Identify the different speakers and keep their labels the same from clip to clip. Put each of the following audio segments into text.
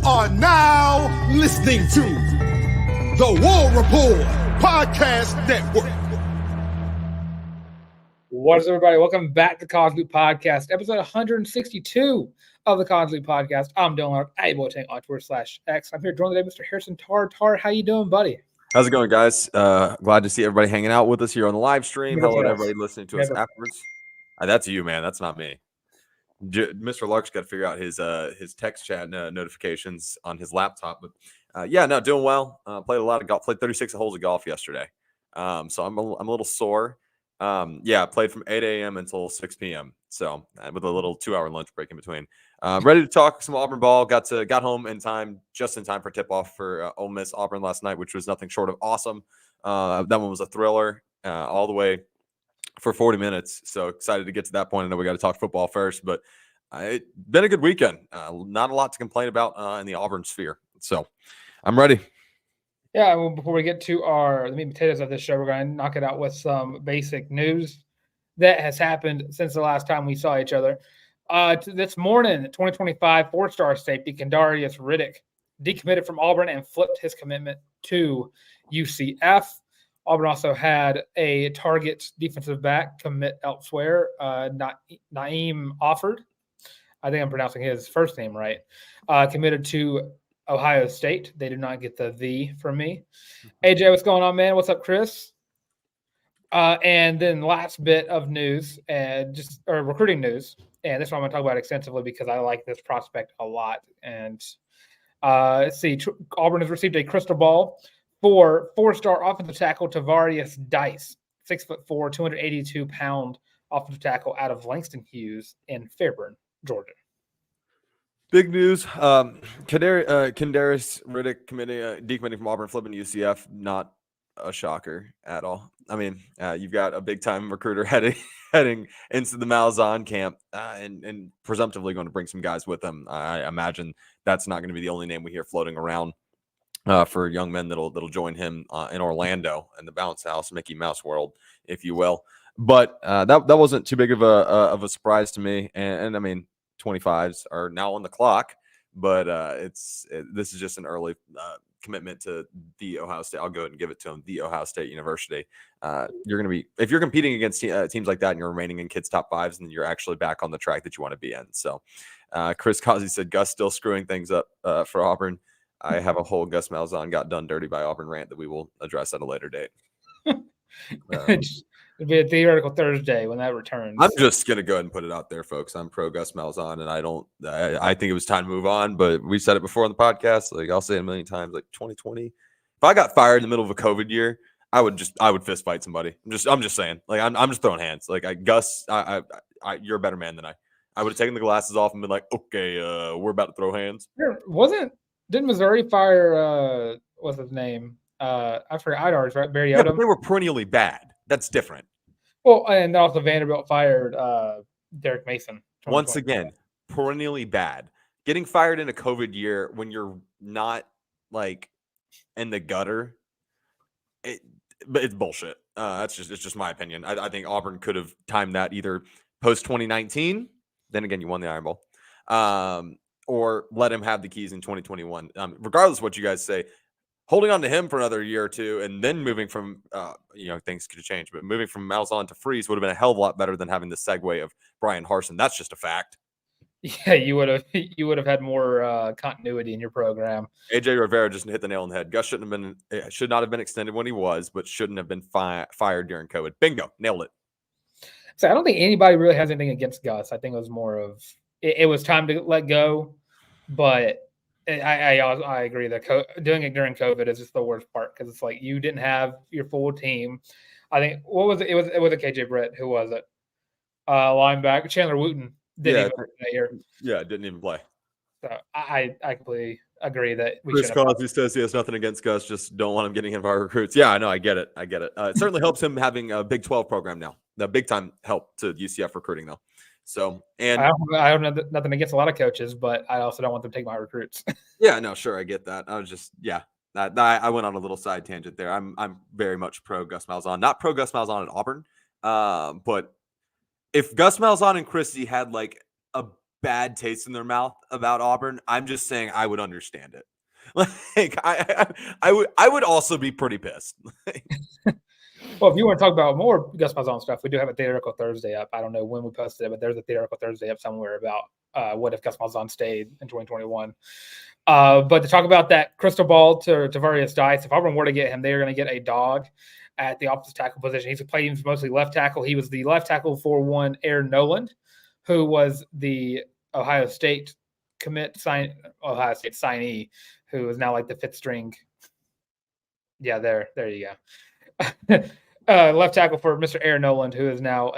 Speaker 1: are now listening to the War Report Podcast Network.
Speaker 2: What is everybody? Welcome back to College Loop Podcast, episode 162 of the College Loop Podcast. I'm Dylan Larck, @Boateng on Twitter/X. I'm here joined today, Mr. Harrison Tarr. Tarr, how you doing, buddy?
Speaker 3: How's it going, guys? Glad to see everybody hanging out with us here on the live stream. Hello to everybody listening to us afterwards. That's you, man. That's not me. Mr. Lark's got to figure out his text chat notifications on his laptop. But doing well. Played a lot of golf. Played 36 holes of golf yesterday. So I'm a little sore. Played from 8 a.m. until 6 p.m. So with a little 2-hour lunch break in between. Ready to talk some Auburn ball. Got home in time, just in time for tip-off for Ole Miss Auburn last night, which was nothing short of awesome. That one was a thriller all the way for 40 minutes. So excited to get to that point. I know we got to talk football first, but it's been a good weekend. Not a lot to complain about in the Auburn sphere. So I'm ready.
Speaker 2: Yeah, well, before we get to the meat and potatoes of this show, we're going to knock it out with some basic news that has happened since the last time we saw each other. This morning, 2025 four-star safety Kendarius Riddick decommitted from Auburn and flipped his commitment to UCF. Auburn also had a target defensive back commit elsewhere, Naeem Offord. I think I'm pronouncing his first name right. Committed to Ohio State. They did not get the V from me. AJ, what's going on, man? What's up, Chris? And then last bit of news, recruiting news. And this one I'm going to talk about extensively because I like this prospect a lot. And let's see. Auburn has received a crystal ball for four-star offensive tackle Tavarius Dice, 6'4", 282-pound offensive tackle out of Langston Hughes in Fairburn, Georgia.
Speaker 3: Big news. Kendarius Riddick decommitting from Auburn, flipping to UCF. Not a shocker at all. I mean, you've got a big-time recruiter heading into the Malzahn camp and presumptively going to bring some guys with him. I imagine that's not going to be the only name we hear floating around for young men that'll join him in Orlando in the bounce house, Mickey Mouse world, if you will. But that wasn't too big of a surprise to me. And I mean, 25s are now on the clock, but this is just an early commitment to the Ohio State. I'll go ahead and give it to him, the Ohio State University. You're going to be, if you're competing against teams like that and you're remaining in kids' top fives, then you're actually back on the track that you want to be in. So Chris Causey said Gus still screwing things up for Auburn. I have a whole Gus Malzahn got done dirty by Auburn rant that we will address at a later date.
Speaker 2: It'll be a theoretical Thursday when that returns.
Speaker 3: I'm just gonna go ahead and put it out there, folks. I'm pro Gus Malzahn, and I think it was time to move on. But we said it before on the podcast. Like I'll say it a million times. Like 2020, if I got fired in the middle of a COVID year, I would fist fight somebody. I'm just saying. Like I'm just throwing hands. Like Gus, you're a better man than I. I would have taken the glasses off and been like, okay, we're about to throw hands.
Speaker 2: Didn't Missouri fire what's his name? I forgot Idar's right. Barry Odom.
Speaker 3: But they were perennially bad. That's different.
Speaker 2: Well, and also Vanderbilt fired Derek Mason.
Speaker 3: Once again, perennially bad. Getting fired in a COVID year when you're not like in the gutter, but it's bullshit. It's just my opinion. I think Auburn could have timed that either post 2019. Then again, you won the Iron Bowl, or let him have the keys in 2021. Regardless of what you guys say. Holding on to him for another year or two and then moving from, things could change. But moving from Malzahn to Freeze would have been a hell of a lot better than having the segue of Brian Harsin. That's just a fact.
Speaker 2: Yeah, you would have had more continuity in your program.
Speaker 3: AJ Rivera just hit the nail on the head. Gus should not have been extended when he was, but shouldn't have been fired during COVID. Bingo, nailed it.
Speaker 2: So I don't think anybody really has anything against Gus. I think it was more of it was time to let go, but. I agree that doing it during COVID is just the worst part because it's like you didn't have your full team. I think what was it? It was a KJ Britt. Who was it? Linebacker Chandler Wooten didn't even play that year.
Speaker 3: Yeah, didn't even play.
Speaker 2: So I completely agree that
Speaker 3: Chris Cosby says he has nothing against Gus, just don't want him getting him our recruits. Yeah, I know, I get it. It certainly helps him having a Big 12 program now. The big time help to UCF recruiting though. So, and
Speaker 2: I don't have nothing against a lot of coaches, but I also don't want them to take my recruits.
Speaker 3: Yeah, no, sure. I get that. I was just, I went on a little side tangent there. I'm very much pro Gus Malzahn, not pro Gus Malzahn at Auburn. But if Gus Malzahn and Christie had like a bad taste in their mouth about Auburn. I'm just saying I would understand it. Like I would also be pretty pissed.
Speaker 2: Well, if you want to talk about more Gus Malzahn stuff, we do have a Theoretical Thursday up. I don't know when we posted it, but there's a Theoretical Thursday up somewhere about what if Gus Malzahn stayed in 2021. But to talk about that crystal ball to Tavarius Dice, if Auburn were to get him, they are going to get a dog at the offensive tackle position. He's played mostly left tackle. He was the left tackle for one Aaron Noland, who was the Ohio State signee, who is now like the fifth string. Yeah, there you go. Left tackle for Mr. Aaron Noland, who is now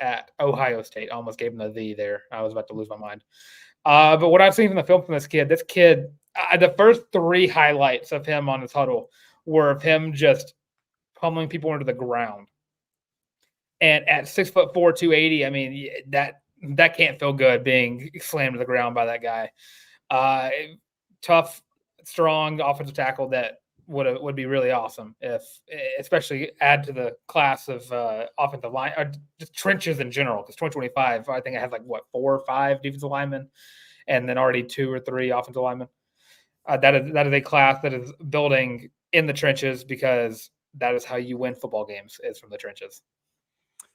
Speaker 2: at Ohio State. I almost gave him the there. I was about to lose my mind. But what I've seen from the film from this kid, the first three highlights of him on his huddle were of him just pummeling people into the ground. And at 6'4", 280, I mean, that can't feel good being slammed to the ground by that guy. Tough, strong offensive tackle that would be really awesome if, especially add to the class of offensive line, or just trenches in general. Because 2025, I think I had 4 or 5 defensive linemen, and then already 2 or 3 offensive linemen. That is a class that is building in the trenches, because that is how you win football games, is from the trenches.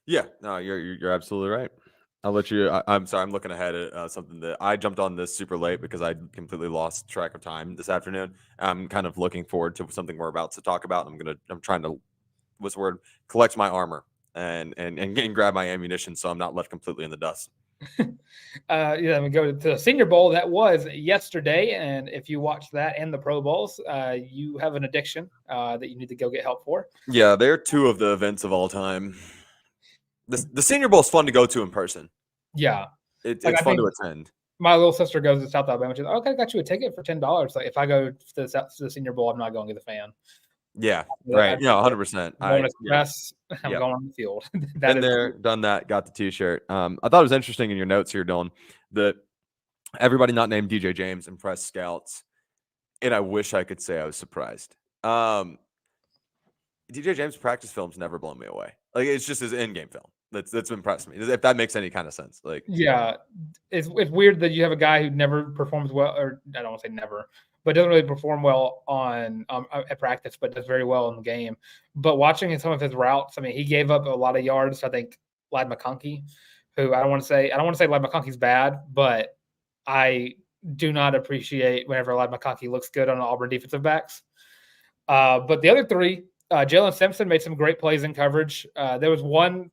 Speaker 3: Yeah, no, you're absolutely right. I'll let you. I'm sorry, I'm looking ahead at something that I jumped on this super late because I completely lost track of time this afternoon. I'm kind of looking forward to something we're about to talk about. I'm trying to, collect my armor and grab my ammunition so I'm not left completely in the dust.
Speaker 2: We go to the Senior Bowl. That was yesterday, and if you watch that and the Pro Bowls, you have an addiction that you need to go get help for.
Speaker 3: Yeah, they're 2 of the events of all time. The Senior Bowl is fun to go to in person.
Speaker 2: Yeah,
Speaker 3: it's fun to attend.
Speaker 2: My little sister goes to South Alabama. She's like, "Okay, I got you a ticket for $10." Like, if I go to the Senior Bowl, I'm not going to the fan.
Speaker 3: Yeah, right. 100%.
Speaker 2: I'm going on the field.
Speaker 3: Been there, done that, got the T-shirt. I thought it was interesting in your notes here, Dylan, that everybody not named DJ James impressed scouts, and I wish I could say I was surprised. DJ James' practice films never blown me away. Like, it's just his in-game film that's impressed me, if that makes any kind of sense. Like,
Speaker 2: yeah, it's weird that you have a guy who never performs well, or I don't want to say never, but doesn't really perform well on at practice, but does very well in the game. But watching some of his routes, I mean, he gave up a lot of yards. I think Ladd McConkey, who I don't want to say Ladd McConkey's bad, but I do not appreciate whenever Ladd McConkey looks good on Auburn defensive backs. But the other 3, Jalen Simpson made some great plays in coverage. There was one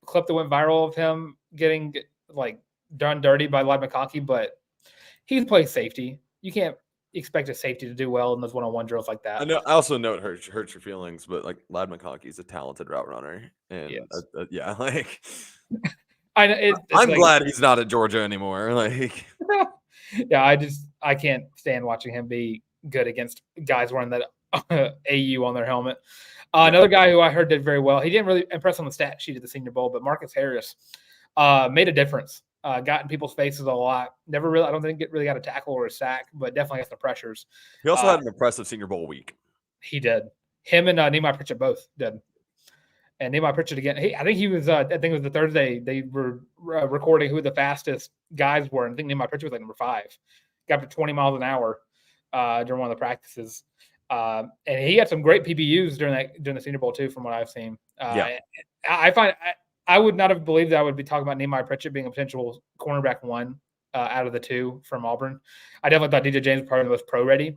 Speaker 2: clip that went viral of him getting done dirty by Ladd McConkey, but he plays safety. You can't expect a safety to do well in those one-on-one drills like that.
Speaker 3: I know. I also know it hurts your feelings, but Ladd McConkey's a talented route runner, and yes.
Speaker 2: I know
Speaker 3: I'm glad he's not at Georgia anymore.
Speaker 2: Yeah, I can't stand watching him be good against guys wearing that AU on their helmet. Another guy who I heard did very well. He didn't really impress on the stat sheet at the Senior Bowl, but Marcus Harris made a difference. Got in people's faces a lot. I don't think really got a tackle or a sack, but definitely got some pressures.
Speaker 3: He also had an impressive Senior Bowl week.
Speaker 2: He did. Him and Nehemiah Pritchett both did. And Nehemiah Pritchett again. I think it was the Thursday they were recording who the fastest guys were. And I think Nehemiah Pritchett was number 5. Got up to 20 miles an hour during one of the practices. And he had some great PBUs during the Senior Bowl too, from what I've seen. I would not have believed that I would be talking about Nehemiah Pritchett being a potential cornerback 1 out of the 2 from Auburn. I definitely thought DJ James was probably the most pro ready,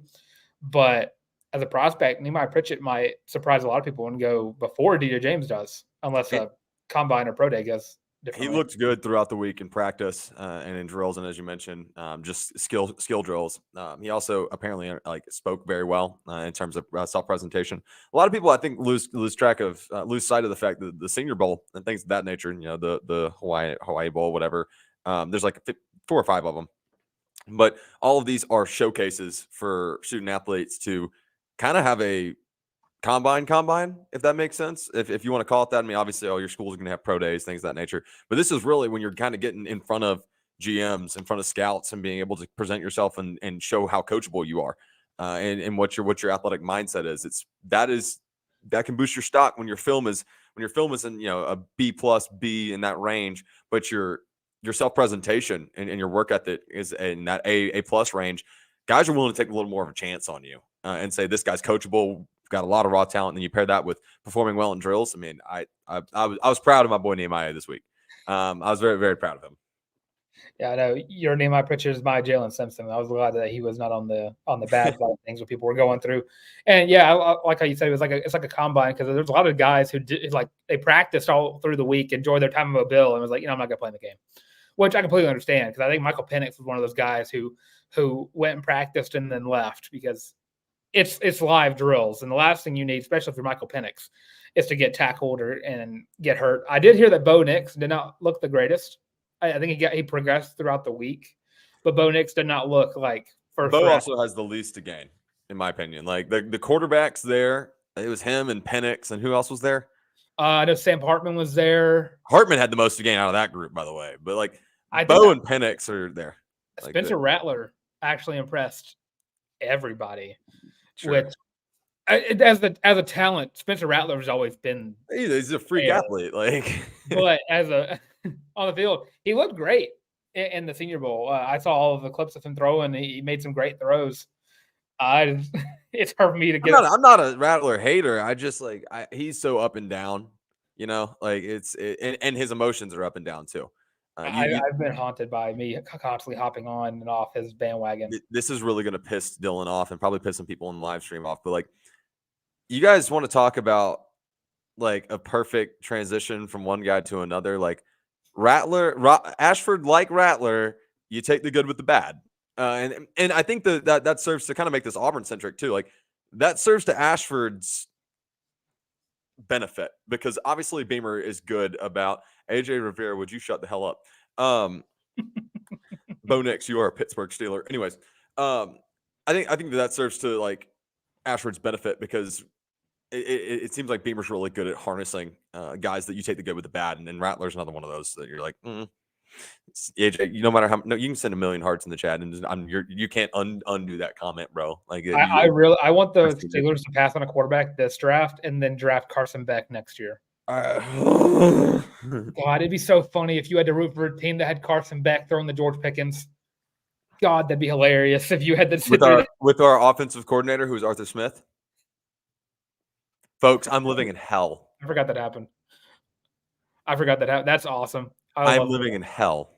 Speaker 2: but as a prospect, Nehemiah Pritchett might surprise a lot of people and go before DJ James does, unless a combine or pro day goes differently.
Speaker 3: He looked good throughout the week in practice and in drills, and as you mentioned, just skill drills. He also apparently spoke very well in terms of self-presentation. A lot of people, I think, lose sight of the fact that the Senior Bowl and things of that nature, the Hawaii Bowl, whatever. There's 4 or 5 of them, but all of these are showcases for student athletes to kind of have a combine, if that makes sense. If you want to call it that. I mean, obviously all your schools are going to have pro days, things of that nature, but this is really when you're kind of getting in front of GMs, in front of scouts, and being able to present yourself and show how coachable you are, and what your athletic mindset is. That can boost your stock when your film is in a B+, B in that range, but you're your self-presentation and your work ethic is in that A plus range, guys are willing to take a little more of a chance on you and say this guy's coachable, got a lot of raw talent. And then you pair that with performing well in drills. I mean, I was proud of my boy Nehemiah this week. I was very, very proud of him.
Speaker 2: Yeah, I know your Nehemiah Pritchard is my Jalen Simpson. I was glad that he was not on the bad side of things what people were going through. And yeah, I like how you said it's like a combine, because there's a lot of guys who did, like, they practiced all through the week, enjoyed their time in Mobile, and was like, I'm not gonna play in the game, which I completely understand, because I think Michael Penix was one of those guys who went and practiced and then left, because it's live drills, and the last thing you need, especially if you're Michael Penix, is to get tackled and get hurt. I did hear that Bo Nix did not look the greatest. I think he progressed throughout the week, but Bo Nix did not look like first.
Speaker 3: Bo also has the least to gain, in my opinion. Like the quarterbacks there, it was him and Penix, and who else was there?
Speaker 2: I know Sam Hartman was there.
Speaker 3: Hartman had the most to gain out of that group, by the way. But like Bo and Penix are there.
Speaker 2: Spencer Rattler actually impressed everybody.
Speaker 3: Sure.
Speaker 2: Which, as a talent, Spencer Rattler has always been.
Speaker 3: He's a freak athlete, like.
Speaker 2: But on the field, he looked great in the Senior Bowl. I saw all of the clips of him throwing. He made some great throws. It's hard for me to get.
Speaker 3: I'm not a Rattler hater. I just he's so up and down, like and his emotions are up and down too.
Speaker 2: I've been haunted by me constantly hopping on and off his bandwagon.
Speaker 3: This is really going to piss Dylan off and probably piss some people in the live stream off. But like, you guys want to talk about like a perfect transition from one guy to another, like. Ashford, like Rattler, you take the good with the bad, and I think that serves to kind of make this Auburn centric too. Like that serves to Ashford's benefit, because obviously Beamer is good about AJ Rivera. Would you shut the hell up? Bo Nix, you are a Pittsburgh Steeler. Anyways, I think that serves to like Ashford's benefit, because it seems like Beamer's really good at harnessing guys that you take the good with the bad, and Rattler's another one of those that you're like, AJ, no matter how, you can send a million hearts in the chat, and you can't undo that comment, bro. Like
Speaker 2: I want the Steelers to pass on a quarterback this draft and then draft Carson Beck next year. God, it'd be so funny if you had to root for a team that had Carson Beck throwing the George Pickens. God, that'd be hilarious if you had to
Speaker 3: with our offensive coordinator, who's Arthur Smith. Folks, I'm living in hell.
Speaker 2: I forgot that happened. That's awesome.
Speaker 3: I'm living in hell.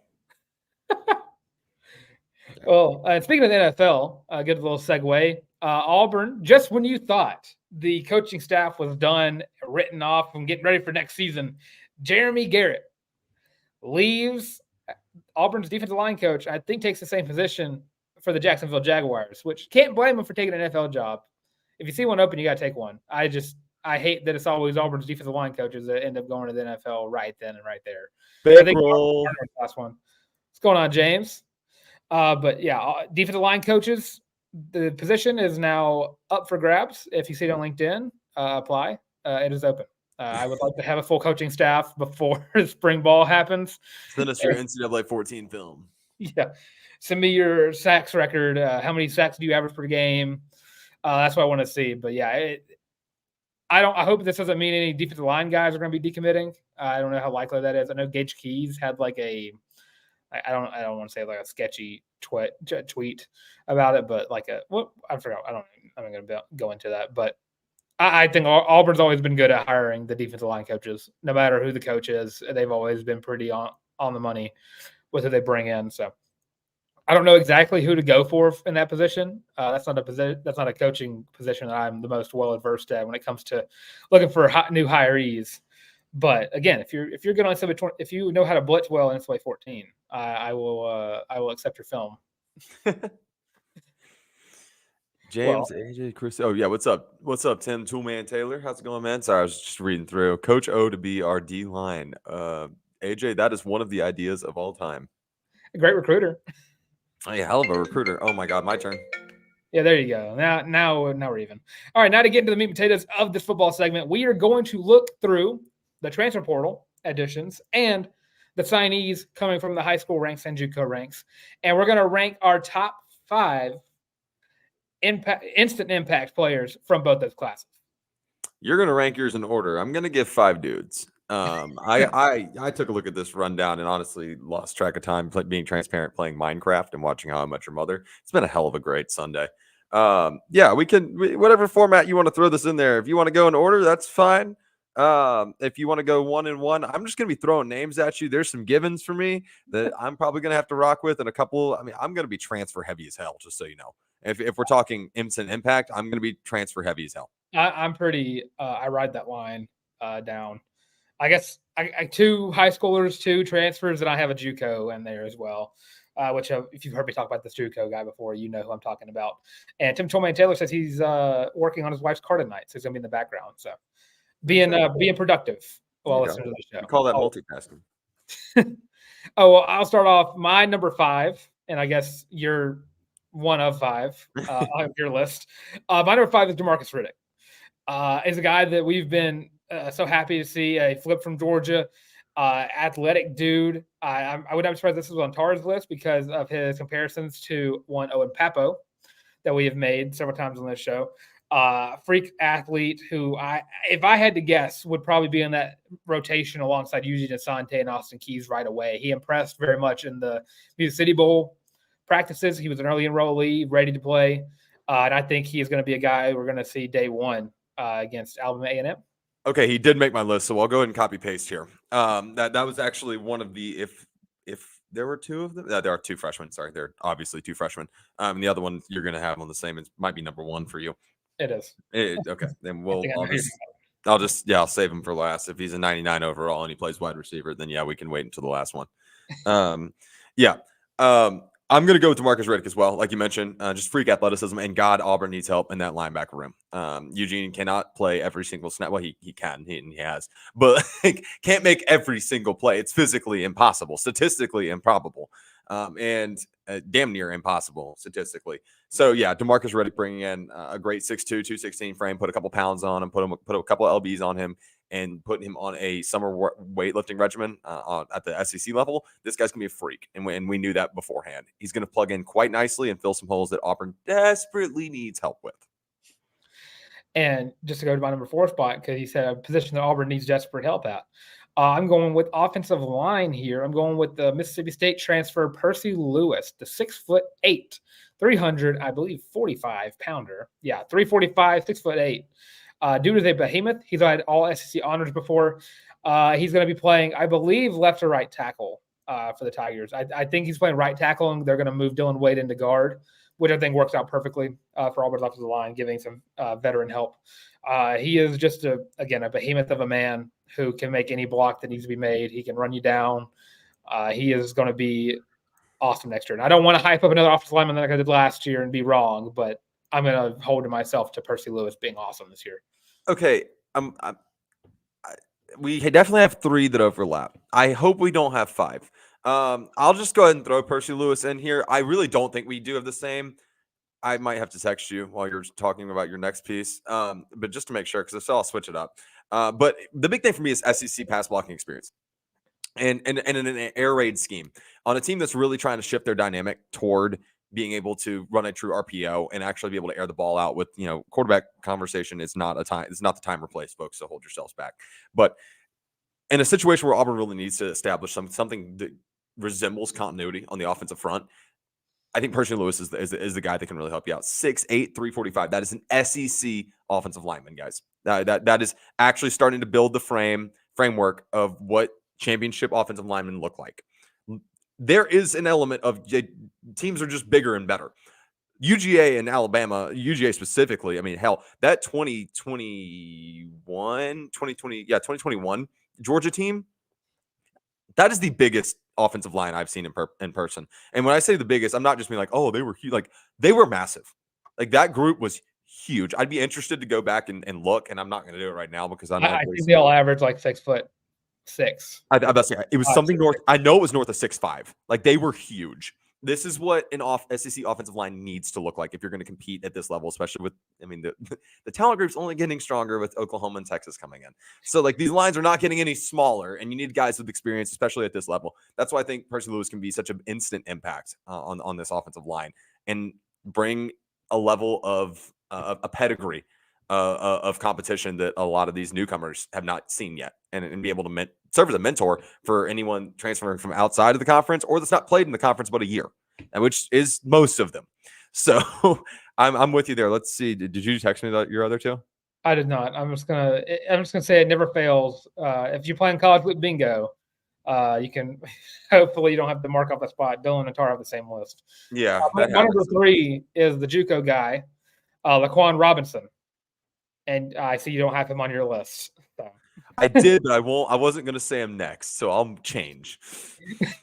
Speaker 2: Well, speaking of the NFL, good little segue. Auburn, just when you thought the coaching staff was done, written off, and getting ready for next season, Jeremy Garrett leaves. Auburn's defensive line coach, I think, takes the same position for the Jacksonville Jaguars, which can't blame him for taking an NFL job. If you see one open, you got to take one. I hate that it's always Auburn's defensive line coaches that end up going to the NFL right then and right there.
Speaker 3: I think
Speaker 2: last one. What's going on, James? But yeah, defensive line coaches, the position is now up for grabs. If you see it on LinkedIn, apply. It is open. I would like to have a full coaching staff before spring ball happens.
Speaker 3: Send us your NCAA 14 film.
Speaker 2: Yeah. Send me your sacks record. How many sacks do you average per game? That's what I want to see. But yeah, I hope this doesn't mean any defensive line guys are going to be decommitting. I don't know how likely that is. I know Gage Keys had like I don't want to say like a sketchy tweet about it, but like I forgot. I'm going to go into that, but I think Auburn's always been good at hiring the defensive line coaches, no matter who the coach is. They've always been pretty on the money with who they bring in. So I don't know exactly who to go for in that position. That's not a coaching position that I'm the most well versed at when it comes to looking for new hirees. But again, if you're good on if you know how to blitz well in NCAA 14, I will accept your film.
Speaker 3: James, AJ, Chris. Oh yeah, what's up? What's up, Tim Toolman Taylor? How's it going, man? Sorry, I was just reading through. Coach O to be our D line. AJ, that is one of the ideas of all time.
Speaker 2: A great recruiter.
Speaker 3: Oh yeah, hell of a recruiter. Oh my God, my turn.
Speaker 2: Yeah, there you go. Now we're even. All right, now to get into the meat and potatoes of this football segment, we are going to look through the transfer portal additions and the signees coming from the high school ranks and JUCO ranks, and we're going to rank our top 5 instant impact players from both those classes.
Speaker 3: You're going to rank yours in order. I'm going to give 5 dudes. I took a look at this rundown and honestly lost track of time being transparent, playing Minecraft and watching How I Met Your Mother. It's been a hell of a great Sunday. Yeah, whatever format you want to throw this in there. If you want to go in order, that's fine. If you want to go 1-1, I'm just going to be throwing names at you. There's some givens for me that I'm probably going to have to rock with, and a couple. I mean, I'm going to be transfer heavy as hell, just so you know. If we're talking instant impact, I'm going to be transfer heavy as hell.
Speaker 2: I'm pretty. I ride that line down. I guess I 2 high schoolers, 2 transfers, and I have a JUCO in there as well. Which if you've heard me talk about this JUCO guy before, you know who I'm talking about. And Tim Tolman Taylor says he's working on his wife's car tonight, so he's gonna be in the background. So being productive while listening to the show.
Speaker 3: You call that multitasking.
Speaker 2: Oh, well, I'll start off my number 5, and I guess you're one of 5 on your list. My number 5 is DeMarcus Riddick. Is a guy that we've been so happy to see, a flip from Georgia, athletic dude. I would not be surprised this was on Tarr's list because of his comparisons to one Owen Papo that we have made several times on this show. Freak athlete who if I had to guess, would probably be in that rotation alongside Eugene Asante and Austin Keys right away. He impressed very much in the Music City Bowl practices. He was an early enrollee, ready to play. And I think he is going to be a guy we're going to see day one against Alabama A&M.
Speaker 3: Okay, he did make my list, so I'll go ahead and copy paste here. That was actually one of the if there were 2 of them. There are 2 freshmen. Sorry, there are obviously 2 freshmen. And the other one you're going to have on the same. It might be number 1 for you.
Speaker 2: It is.
Speaker 3: Okay, then I'll save him for last. If he's a 99 overall and he plays wide receiver, then yeah, we can wait until the last one. I'm going to go with DeMarcus Riddick as well. Like you mentioned, just freak athleticism, and God, Auburn needs help in that linebacker room. Eugene cannot play every single snap. Well, he can, he has, but can't make every single play. It's physically impossible, statistically improbable, and damn near impossible statistically. So yeah, DeMarcus Riddick bringing in a great 6'2", 216 frame, put a couple pounds on him, put a couple of LBs on him, and putting him on a summer weightlifting regimen at the SEC level. This guy's going to be a freak, and we knew that beforehand. He's going to plug in quite nicely and fill some holes that Auburn desperately needs help with.
Speaker 2: And just to go to my number 4 spot, because he said a position that Auburn needs desperate help at. I'm going with offensive line here. I'm going with the Mississippi State transfer Percy Lewis, the 6'8", 300, I believe, 45-pounder. Yeah, 345, 6'8". Dude is a behemoth. He's had all SEC honors before. He's going to be playing, I believe, left or right tackle for the Tigers. I think he's playing right tackle, and they're going to move Dylan Wade into guard, which I think works out perfectly for Auburn's offensive line, giving some veteran help. He is just, a behemoth of a man who can make any block that needs to be made. He can run you down. He is going to be awesome next year. And I don't want to hype up another offensive lineman like I did last year and be wrong, but I'm going to hold to myself to Percy Lewis being awesome this year.
Speaker 3: Okay, we definitely have 3 that overlap. I hope we don't have 5. I'll just go ahead and throw Percy Lewis in here. I really don't think we do have the same. I might have to text you while you're talking about your next piece, but just to make sure, because if so, I'll switch it up. But the big thing for me is SEC pass blocking experience. And in an air raid scheme on a team that's really trying to shift their dynamic toward being able to run a true RPO and actually be able to air the ball out with, quarterback conversation is not the time or place, folks. So hold yourselves back. But in a situation where Auburn really needs to establish something that resembles continuity on the offensive front, I think Percy Lewis is the guy that can really help you out. 6'8", 345. That is an SEC offensive lineman, guys. That is actually starting to build the framework of what championship offensive linemen look like. There is an element of teams are just bigger and better. UGA and Alabama, UGA specifically, I mean, hell, that 2021 Georgia team, that is the biggest offensive line I've seen in person. And when I say the biggest, I'm not just being like, oh, they were huge. Like, they were massive. Like, that group was huge. I'd be interested to go back and look, and I'm not going to do it right now because I
Speaker 2: think they all average like 6'6".
Speaker 3: It was something north. I know it was north of 6'5". Like, they were huge. This is what an SEC offensive line needs to look like if you're going to compete at this level, especially with, the talent group's only getting stronger with Oklahoma and Texas coming in. So, like, these lines are not getting any smaller, and you need guys with experience, especially at this level. That's why I think Percy Lewis can be such an instant impact on this offensive line and bring a level of a pedigree of competition that a lot of these newcomers have not seen yet, and be able to serve as a mentor for anyone transferring from outside of the conference or that's not played in the conference but a year, and which is most of them. So I'm with you there. Let's see. Did you text me your other two?
Speaker 2: I did not. I'm just gonna say it never fails. If you're playing college with bingo, you can hopefully you don't have to mark off the spot. Dylan and Tarr have the same list.
Speaker 3: Yeah,
Speaker 2: My number 3 is the JUCO guy, Laquan Robinson, and I see you don't have him on your list. So.
Speaker 3: I did, but I won't. I wasn't going to say him next, so I'll change.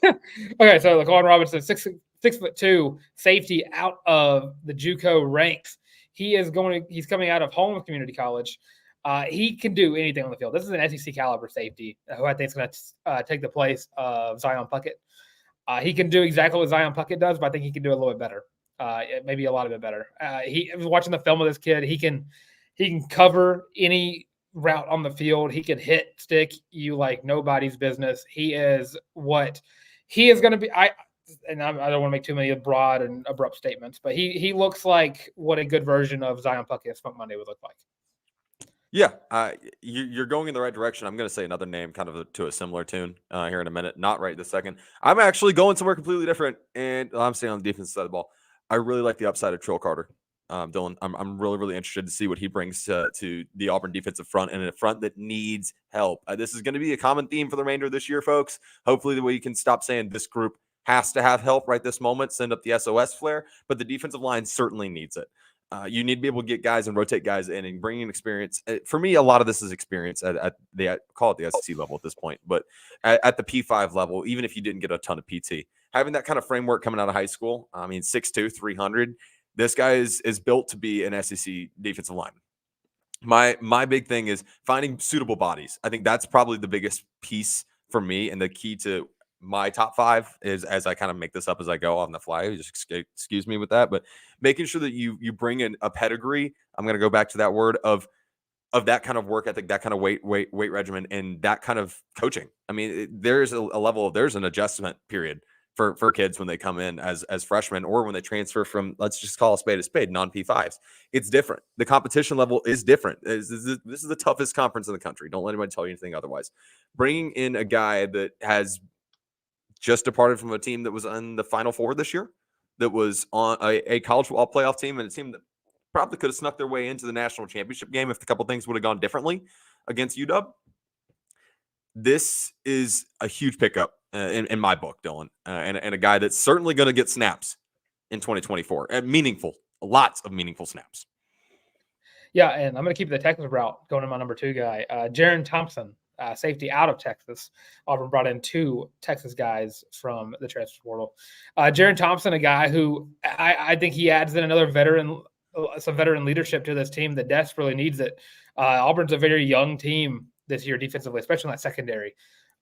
Speaker 2: Okay, so Laquan Robinson, 6'2", safety out of the JUCO ranks. He's coming out of Holmes Community College. He can do anything on the field. This is an SEC caliber safety who I think is going to take the place of Zion Puckett. He can do exactly what Zion Puckett does, but I think he can do a little bit better. Maybe a lot of it better. He was watching the film of this kid. He can cover any route on the field. He can hit stick you like nobody's business. He is what he is going to be. I don't want to make too many broad and abrupt statements, but he looks like what a good version of Zion Puckett Spunk Monday would look like.
Speaker 3: Yeah, you're going in the right direction. I'm going to say another name kind of to a similar tune here in a minute. Not right this second. I'm actually going somewhere completely different, and I'm staying on the defensive side of the ball. I really like the upside of Trill Carter. Dylan, I'm really, really interested to see what he brings to the Auburn defensive front, and a front that needs help. This is going to be a common theme for the remainder of this year, folks. Hopefully we can stop saying this group has to have help right this moment, send up the SOS flare, but the defensive line certainly needs it. You need to be able to get guys and rotate guys in and bring in experience. For me, a lot of this is experience at call it the SEC level at this point, but at the P5 level, even if you didn't get a ton of PT, having that kind of framework coming out of high school, 6'2", 300, this guy is built to be an SEC defensive lineman. My big thing is finding suitable bodies. I think that's probably the biggest piece for me, and the key to my top 5 is, as I kind of make this up as I go on the fly, just excuse me with that, but making sure that you bring in a pedigree. I'm going to go back to that word of that kind of work ethic, that kind of weight regimen, and that kind of coaching. There's there's an adjustment period for kids when they come in as freshmen, or when they transfer from, let's just call a spade, non-P5s. It's different. The competition level is different. This is the toughest conference in the country. Don't let anybody tell you anything otherwise. Bringing in a guy that has just departed from a team that was in the Final Four this year, that was on a college football playoff team, and a team that probably could have snuck their way into the national championship game if a couple things would have gone differently against UW. This is a huge pickup in my book, Dylan, and a guy that's certainly going to get snaps in 2024. Lots of meaningful snaps.
Speaker 2: Yeah, and I'm going to keep the Texas route going to my number 2 guy, Jaron Thompson. Safety out of Texas. Auburn brought in 2 Texas guys from the transfer portal. Jaron Thompson, a guy who I think he adds in another some veteran leadership to this team that desperately needs it. Auburn's a very young team this year defensively, especially in that secondary.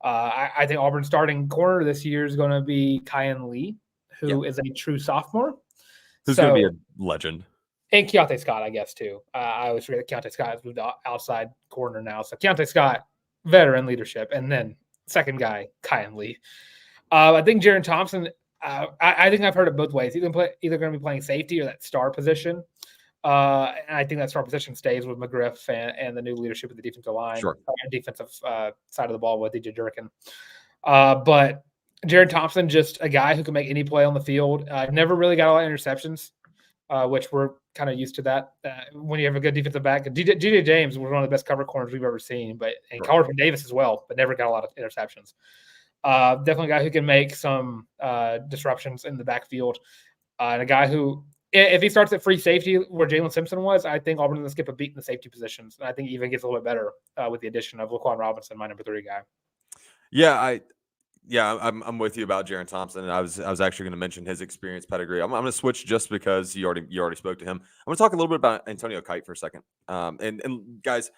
Speaker 2: I think Auburn's starting corner this year is going to be Kyan Lee, who is a true sophomore.
Speaker 3: Who's going to be a legend.
Speaker 2: And Keontae Scott, I guess, too. I always forget that Keontae Scott has moved outside corner now. So Keontae Scott, veteran leadership, and then second guy, Kyan Lee. I think Jaron Thompson, I think I've heard it both ways. Either going to be playing safety or that star position. And I think that star position stays with McGriff and the new leadership of the defensive line, defensive side of the ball with DJ Durkin. But Jaron Thompson, just a guy who can make any play on the field. Never really got a lot of interceptions, which we're kind of used to that when you have a good defensive back. DJ James was one of the best cover corners we've ever seen, and Carlton Davis as well, but never got a lot of interceptions. Definitely a guy who can make some disruptions in the backfield, and a guy who, if he starts at free safety where Jalen Simpson was, I think Auburn's going to skip a beat in the safety positions, and I think he even gets a little bit better with the addition of Laquan Robinson, my number 3 guy.
Speaker 3: I'm with you about Jaron Thompson, and I was actually going to mention his experience pedigree. I'm going to switch just because you already spoke to him. I'm going to talk a little bit about Antonio Kite for a second. And guys,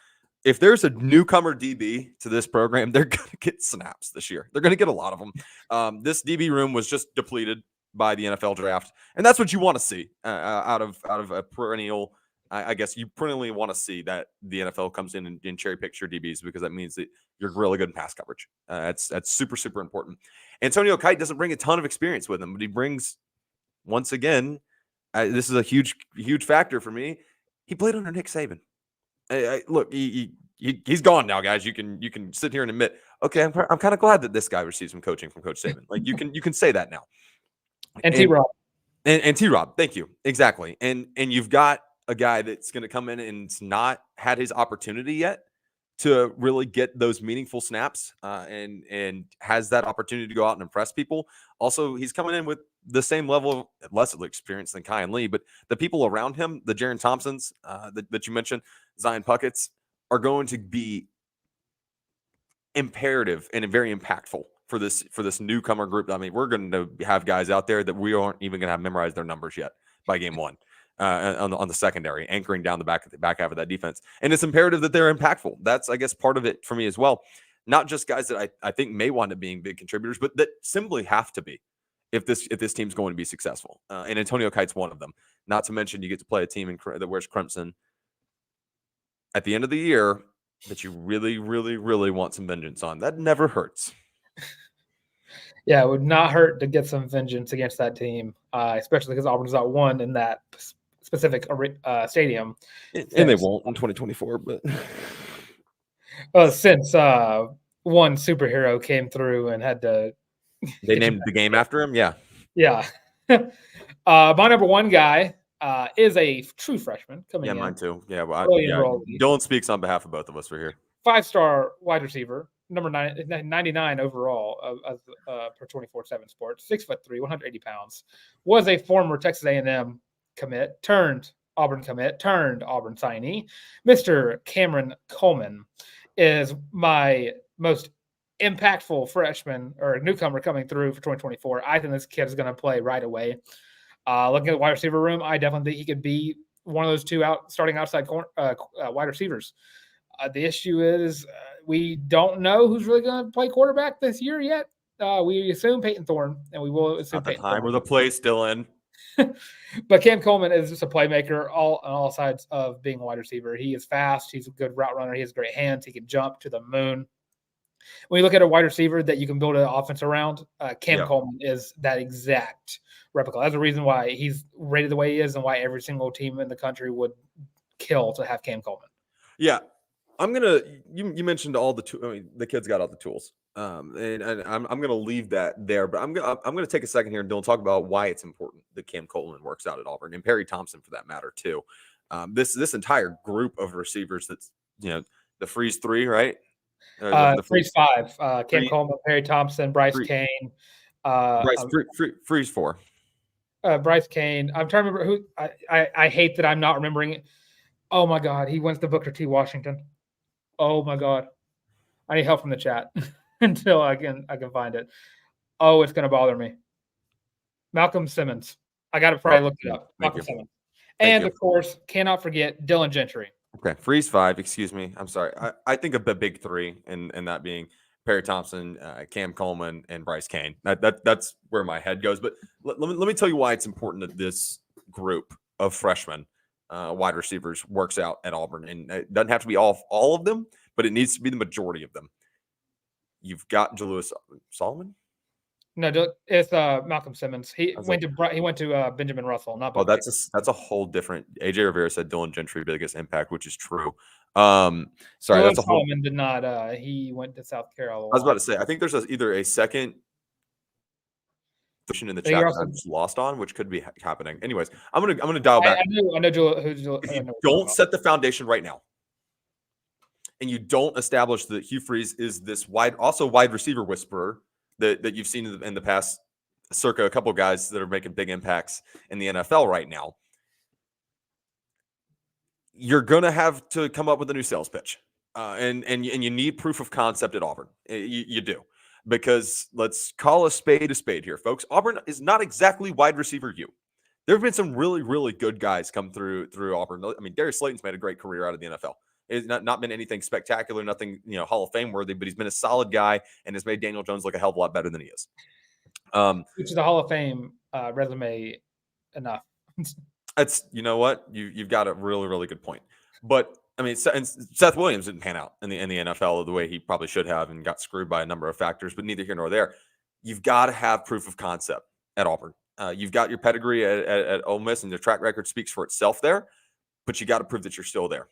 Speaker 3: if there's a newcomer DB to this program, they're going to get snaps this year. They're going to get a lot of them. This DB room was just depleted by the NFL draft, and that's what you want to see out of a perennial. I guess you perennially want to see that the NFL comes in and cherry picks your DBs, because that means that you're really good in pass coverage. That's super, super important. Antonio Kite doesn't bring a ton of experience with him, but he brings, once again, this is a huge factor for me. He played under Nick Saban. Look, he's gone now, guys. You can sit here and admit, okay, I'm kind of glad that this guy received some coaching from Coach Saban. Like you can say that now.
Speaker 2: And T-Rob.
Speaker 3: And T-Rob, thank you. Exactly. And you've got a guy that's going to come in and not had his opportunity yet to really get those meaningful snaps, and has that opportunity to go out and impress people. Also, he's coming in with the same level of less experience than Kyan Lee, but the people around him, the Jaron Thompsons that you mentioned, Zion Puckett's, are going to be imperative and very impactful for this newcomer group. I mean, we're going to have guys out there that we aren't even going to have memorized their numbers yet by game one. On the secondary, anchoring down the back half of that defense. And it's imperative that they're impactful. That's, I guess, part of it for me as well. Not just guys that I think may wind up being big contributors, but that simply have to be if this team's going to be successful. And Antonio Kite's one of them. Not to mention you get to play a team that wears crimson at the end of the year that you really, really, really want some vengeance on. That never hurts.
Speaker 2: Yeah, it would not hurt to get some vengeance against that team, especially because Auburn's not won in that specific stadium.
Speaker 3: And they won't in 2024, but
Speaker 2: since one superhero came through and had to.
Speaker 3: They named the game after him. Yeah.
Speaker 2: Yeah. My number one guy is a true freshman coming in.
Speaker 3: Yeah, mine too. Yeah, well, Dylan speaks on behalf of both of us for here.
Speaker 2: 5-star wide receiver, number 99 overall per 24/7 Sports, 6'3", 180 pounds. Was a former Texas A&M commit, turned Auburn commit, turned Auburn signee. Mr. Cameron Coleman is my most impactful freshman or newcomer coming through for 2024. I think this kid is going to play right away. Looking at the wide receiver room, I definitely think he could be one of those two starting outside wide receivers. The issue is we don't know who's really going to play quarterback this year yet. We assume Peyton Thorne, and we will assume
Speaker 3: Not the
Speaker 2: Peyton
Speaker 3: time
Speaker 2: Thorne.
Speaker 3: or the place, Dylan.
Speaker 2: But Cam Coleman is just a playmaker on all sides of being a wide receiver. He is fast. He's a good route runner. He has great hands. He can jump to the moon. When you look at a wide receiver that you can build an offense around, Cam Coleman is that exact replica. That's the reason why he's rated the way he is and why every single team in the country would kill to have Cam Coleman.
Speaker 3: Yeah. You mentioned all the kid's got all the tools. And I'm going to leave that there, but I'm going to take a second here and Dylan talk about why it's important that Cam Coleman works out at Auburn, and Perry Thompson for that matter too. This entire group of receivers that's, the Freeze 3, right?
Speaker 2: The Freeze 5, Cam Coleman, Perry Thompson, Bryce Kane.
Speaker 3: Freeze 4.
Speaker 2: Bryce Kane. I'm trying to remember who. I hate that I'm not remembering it. Oh my God, he went to Booker T. Washington. Oh my God, I need help from the chat until I can find it. Oh, it's gonna bother me. Malcolm Simmons. I got to probably look it up. Malcolm Simmons. And of course, cannot forget Dylan Gentry.
Speaker 3: Okay, Freeze 5. Excuse me. I'm sorry. I think of the big three, and that being Perry Thompson, Cam Coleman, and Bryce Kane. That's where my head goes. But let me tell you why it's important that this group of freshmen wide receivers works out at Auburn. And it doesn't have to be all of them, but it needs to be the majority of them. You've got Julius Solomon.
Speaker 2: No, it's Malcolm Simmons. He went to Benjamin Russell. Not.
Speaker 3: Oh, that's a whole different. AJ Rivera said Dylan Gentry biggest impact, which is true. Sorry,
Speaker 2: Julius Solomon did not. He went to South Carolina.
Speaker 3: I was about to say. I think there's either a second in the chat I'm just lost on, which could be happening. Anyways, I'm gonna dial back.
Speaker 2: I know Julius.
Speaker 3: If you don't set the foundation right now, and you don't establish that Hugh Freeze is this wide receiver whisperer that you've seen in the past, circa a couple guys that are making big impacts in the NFL right now, you're gonna have to come up with a new sales pitch, and you need proof of concept at Auburn. You do. Because let's call a spade here, folks. Auburn is not exactly wide receiver U. There have been some really, really good guys come through Auburn. I mean, Darius Slayton's made a great career out of the NFL. It's not been anything spectacular, nothing Hall of Fame worthy, but he's been a solid guy and has made Daniel Jones look a hell of a lot better than he is.
Speaker 2: Which is the Hall of Fame resume enough.
Speaker 3: That's what you've got a really, really good point. But I mean, Seth Williams didn't pan out in the NFL the way he probably should have and got screwed by a number of factors, but neither here nor there. You've got to have proof of concept at Auburn. You've got your pedigree at Ole Miss, and the track record speaks for itself there, but you got to prove that you're still there.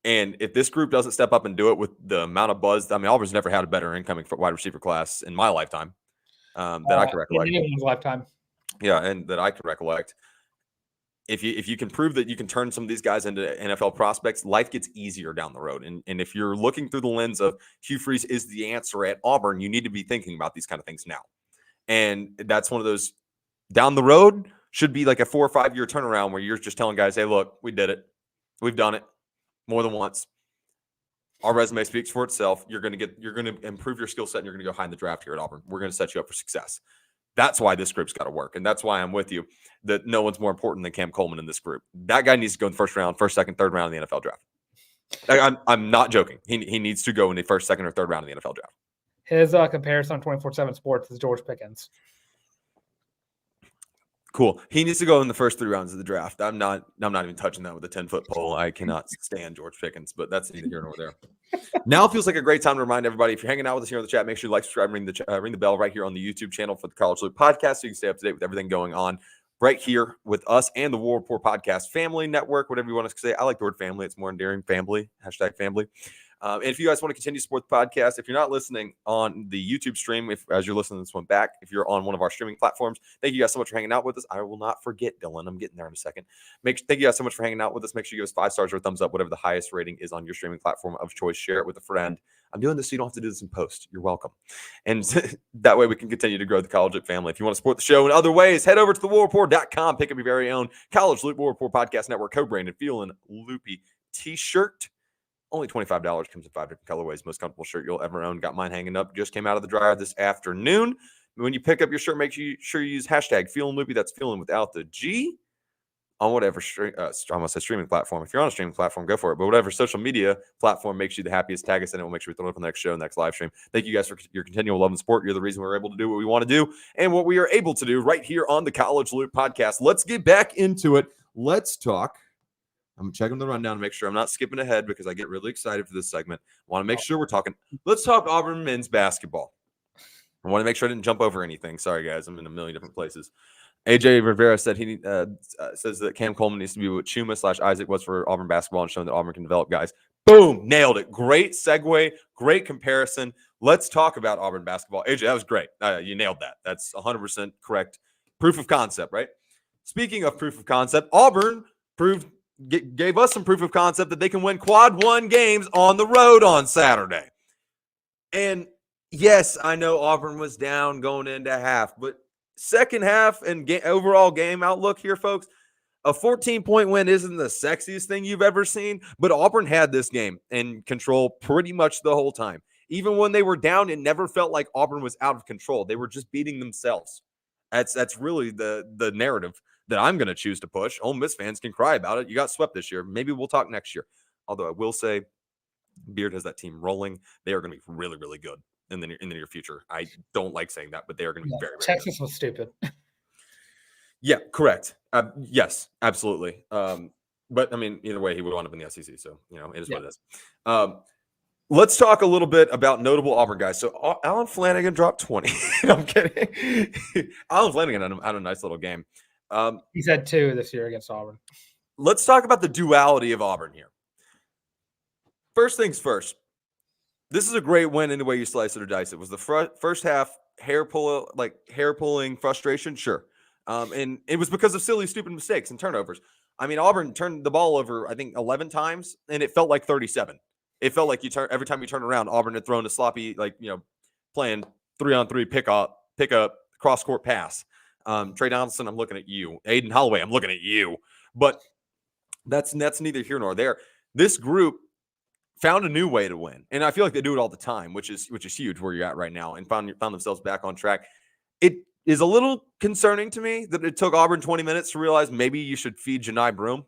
Speaker 3: And if this group doesn't step up and do it with the amount of buzz, I mean, Auburn's never had a better incoming wide receiver class in my lifetime that I can recollect.
Speaker 2: In anyone's lifetime.
Speaker 3: Yeah, and that I can recollect. If you can prove that you can turn some of these guys into NFL prospects, life gets easier down the road. And if you're looking through the lens of Hugh Freeze is the answer at Auburn, you need to be thinking about these kind of things now. And that's one of those down the road should be like a 4 or 5 year turnaround where you're just telling guys, hey, look, we did it. We've done it more than once. Our resume speaks for itself. You're going to improve your skill set and you're going to go high in the draft here at Auburn. We're going to set you up for success. That's why this group's got to work. And that's why I'm with you that no one's more important than Cam Coleman in this group. That guy needs to go in the first round, first, second, third round in the NFL draft. I'm not joking. He needs to go in the first, second, or third round in the NFL draft.
Speaker 2: His comparison on 24/7 Sports is George Pickens.
Speaker 3: Cool. He needs to go in the first 3 rounds of the draft. I'm not even touching that with a 10-foot pole. I cannot stand George Pickens, but that's neither here nor there. Now feels like a great time to remind everybody, if you're hanging out with us here in the chat, make sure you like, subscribe, ring the bell right here on the YouTube channel for the College Loop podcast so you can stay up to date with everything going on right here with us and the War Report podcast family network, whatever you want to say. I like the word family. It's more endearing. Family, #family. And if you guys want to continue to support the podcast, if you're not listening on the YouTube stream, as you're listening to this one back, if you're on one of our streaming platforms, thank you guys so much for hanging out with us. I will not forget, Dylan. I'm getting there in a second. Thank you guys so much for hanging out with us. Make sure you give us 5 stars or a thumbs up, whatever the highest rating is on your streaming platform of choice. Share it with a friend. I'm doing this so you don't have to do this in post. You're welcome. And that way we can continue to grow the College Loop family. If you want to support the show in other ways, head over to thewarreport.com. Pick up your very own College Loop War Report Podcast Network co-branded Feelin' Loopy t-shirt. Only $25. Comes in 5 different colorways. Most comfortable shirt you'll ever own. Got mine hanging up. Just came out of the dryer this afternoon. When you pick up your shirt, make sure you use #FeelingLoopy. That's feeling without the G on whatever streaming platform. If you're on a streaming platform, go for it. But whatever social media platform makes you the happiest, tag us in it. We'll make sure we throw it up on the next show, next live stream. Thank you guys for your continual love and support. You're the reason we're able to do what we want to do and what we are able to do right here on the College Loop podcast. Let's get back into it. Let's talk. I'm checking the rundown to make sure I'm not skipping ahead because I get really excited for this segment. I want to make sure we're talking. Let's talk Auburn men's basketball. I want to make sure I didn't jump over anything. Sorry, guys. I'm in a million different places. AJ Rivera said he says that Cam Coleman needs to be what Chuma/Isaac was for Auburn basketball and showing that Auburn can develop guys. Boom. Nailed it. Great segue. Great comparison. Let's talk about Auburn basketball. AJ, that was great. You nailed that. That's 100% correct. Proof of concept, right? Speaking of proof of concept, Auburn gave us some proof of concept that they can win quad 1 games on the road on Saturday. And yes, I know Auburn was down going into half, but second half and overall game outlook here, folks, a 14-point win isn't the sexiest thing you've ever seen, but Auburn had this game in control pretty much the whole time. Even when they were down, it never felt like Auburn was out of control. They were just beating themselves. That's really the narrative that I'm going to choose to push. Ole Miss fans can cry about it. You got swept this year. Maybe we'll talk next year. Although I will say Beard has that team rolling. They are going to be really, really good in the near future. I don't like saying that, but they are going to be very, very
Speaker 2: Texas
Speaker 3: good.
Speaker 2: was stupid.
Speaker 3: Yeah, correct. Yes, absolutely. But, I mean, either way, he would wind up in the SEC. So, it is what it is. Let's talk a little bit about notable Auburn guys. So, Alan Flanagan dropped 20. I'm kidding. Alan Flanagan had a nice little game.
Speaker 2: He's had 2 this year against Auburn.
Speaker 3: Let's talk about the duality of Auburn here. First things first. This is a great win in the way you slice it or dice it. Was the first half hair pulling frustration? Sure. And it was because of silly, stupid mistakes and turnovers. I mean, Auburn turned the ball over, I think, 11 times, and it felt like 37. It felt like every time you turn around, Auburn had thrown a sloppy, playing 3-on-3 pick up cross-court pass. Trey Donaldson, I'm looking at you. Aiden Holloway, I'm looking at you. But that's neither here nor there. This group found a new way to win, and I feel like they do it all the time, which is huge where you're at right now, and found themselves back on track. It is a little concerning to me that it took Auburn 20 minutes to realize maybe you should feed Janai Broome.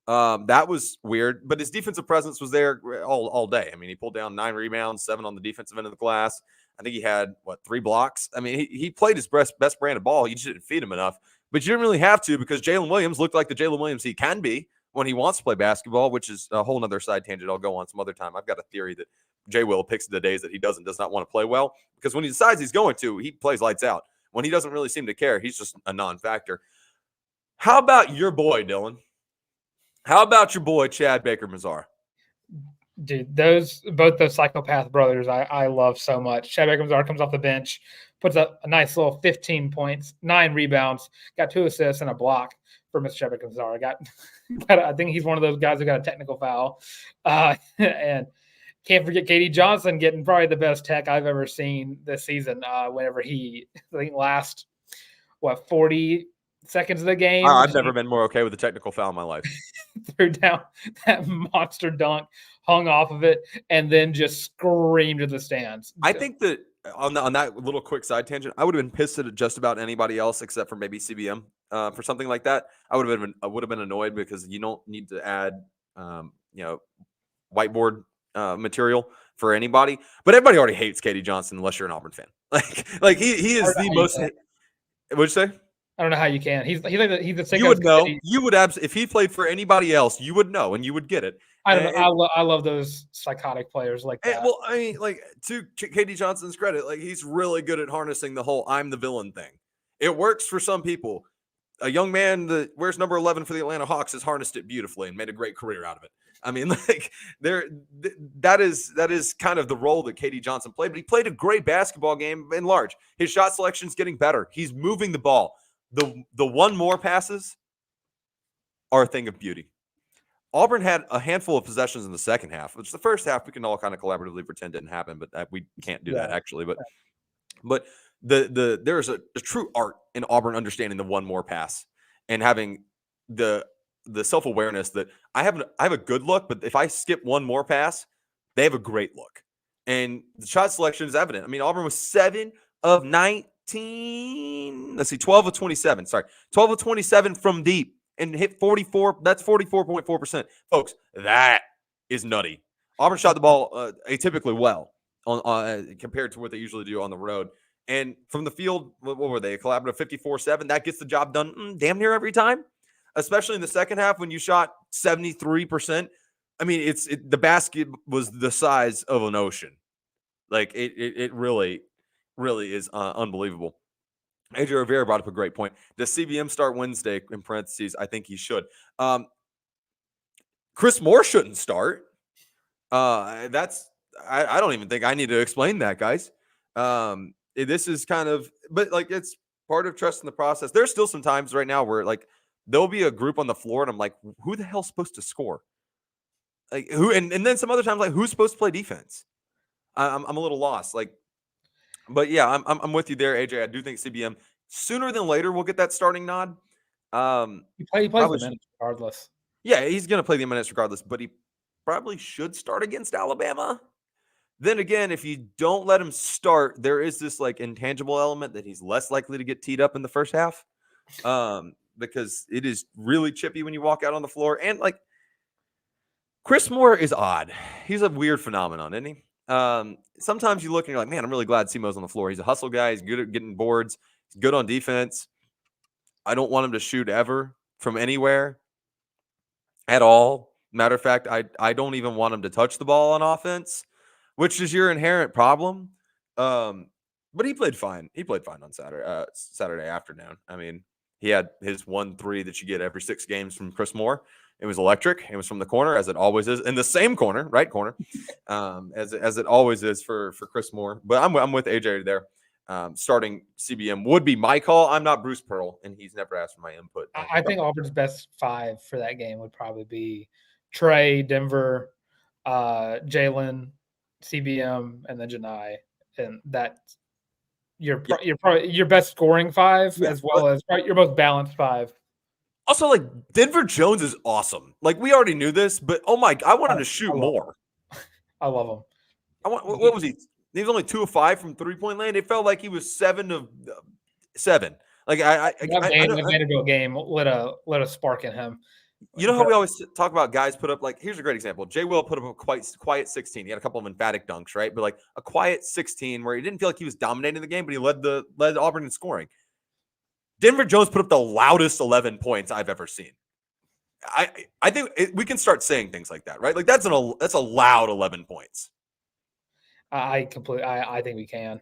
Speaker 3: That was weird, but his defensive presence was there all day. I mean, he pulled down 9 rebounds, 7 on the defensive end of the glass. I think he had 3 blocks. I mean, he played his best brand of ball. You just didn't feed him enough, but you didn't really have to because Jalen Williams looked like the Jalen Williams he can be when he wants to play basketball, which is a whole nother side tangent I'll go on some other time. I've got a theory that Jay Will picks the days that he does not want to play well, because when he decides he's going to, he plays lights out. When he doesn't really seem to care, he's just a non-factor. How about your boy, Dylan? How about your boy Chad Baker-Mazar?
Speaker 2: Dude, both those psychopath brothers, I love so much. Chad Baker comes off the bench, puts up a nice little 15 points, 9 rebounds, got 2 assists and a block for Mr. Chad Baker. I think he's one of those guys who got a technical foul. And can't forget Katie Johnson getting probably the best tech I've ever seen this season. Whenever I think last 40 seconds of the game,
Speaker 3: I've never been more okay with a technical foul in my life.
Speaker 2: Threw down that monster dunk, hung off of it, and then just screamed to the stands.
Speaker 3: I think that on that little quick side tangent, I would have been pissed at just about anybody else except for maybe CBM for something like that. I would have been annoyed because you don't need to add whiteboard material for anybody. But everybody already hates Katie Johnson unless you're an Auburn fan. Like he is the most. What'd you say?
Speaker 2: I don't know how you can. He's the same.
Speaker 3: You would know. You would if he played for anybody else, you would know and you would get it.
Speaker 2: I don't know. I love those psychotic players like that.
Speaker 3: Well, I mean, like to Katie Johnson's credit, like he's really good at harnessing the whole "I'm the villain" thing. It works for some people. A young man that wears number 11 for the Atlanta Hawks has harnessed it beautifully and made a great career out of it. I mean, like that is kind of the role that Katie Johnson played, but he played a great basketball game in large. His shot selection's getting better. He's moving the ball. The one more passes are a thing of beauty. Auburn had a handful of possessions in the second half, which the first half we can all kind of collaboratively pretend didn't happen, but we can't do that actually. But there is a true art in Auburn understanding the one more pass and having the self-awareness that I have a good look, but if I skip one more pass, they have a great look. And the shot selection is evident. I mean, Auburn was 7 of 19. Let's see, 12 of 27. Sorry, 12 of 27 from deep and hit 44. That's 44.4%. Folks, that is nutty. Auburn shot the ball atypically well on compared to what they usually do on the road. And from the field, what were they? A collaborative 54-7. That gets the job done damn near every time, especially in the second half when you shot 73%. I mean, the basket was the size of an ocean. Like it really, really is unbelievable. AJ Rivera brought up a great point. Does CBM start Wednesday? In parentheses, I think he should. Chris Moore shouldn't start. I don't even think I need to explain that, guys. This is kind of, but like it's part of trusting the process. There's still some times right now where like there'll be a group on the floor and I'm like, who the hell's supposed to score? Like who? And then some other times like who's supposed to play defense? I'm a little lost. Like, but yeah, I'm with you there, AJ. I do think CBM sooner than later will get that starting nod.
Speaker 2: He plays the minutes regardless.
Speaker 3: Yeah, he's going to play the minutes regardless, but he probably should start against Alabama. Then again, if you don't let him start, there is this like intangible element that he's less likely to get teed up in the first half because it is really chippy when you walk out on the floor. And like Chris Moore is odd. He's a weird phenomenon, isn't he? Sometimes you look and you're like, man, I'm really glad Simo's on the floor. He's a hustle guy. He's good at getting boards. He's good on defense. I don't want him to shoot ever from anywhere at all. Matter of fact, I don't even want him to touch the ball on offense, which is your inherent problem. But he played fine. He played fine on Saturday afternoon. I mean, he had his 1-3 that you get every 6 games from Chris Moore. It was electric. It was from the corner, as it always is, in the same corner, right corner, as it always is for Chris Moore. But I'm with AJ there. Starting CBM would be my call. I'm not Bruce Pearl, and he's never asked for my input.
Speaker 2: I think Auburn's best 5 for that game would probably be Trey, Denver, Jalen, CBM, and then Janai, and that's your best scoring 5 as well as your most balanced 5.
Speaker 3: Also, like Denver Jones is awesome. Like we already knew this, but oh my, I want him to shoot more.
Speaker 2: I love him.
Speaker 3: What was he? He was only 2 of 5 from 3-point land. It felt like he was 7 of 7. Like that
Speaker 2: Vanderbilt game lit a spark in him.
Speaker 3: You know how we always talk about guys put up like here's a great example. Jay Will put up a quiet 16. He had a couple of emphatic dunks, right? But like a quiet 16 where he didn't feel like he was dominating the game, but he led Auburn in scoring. Denver Jones put up the loudest 11 points I've ever seen. I think we can start saying things like that, right? Like that's a loud 11 points.
Speaker 2: I think we can.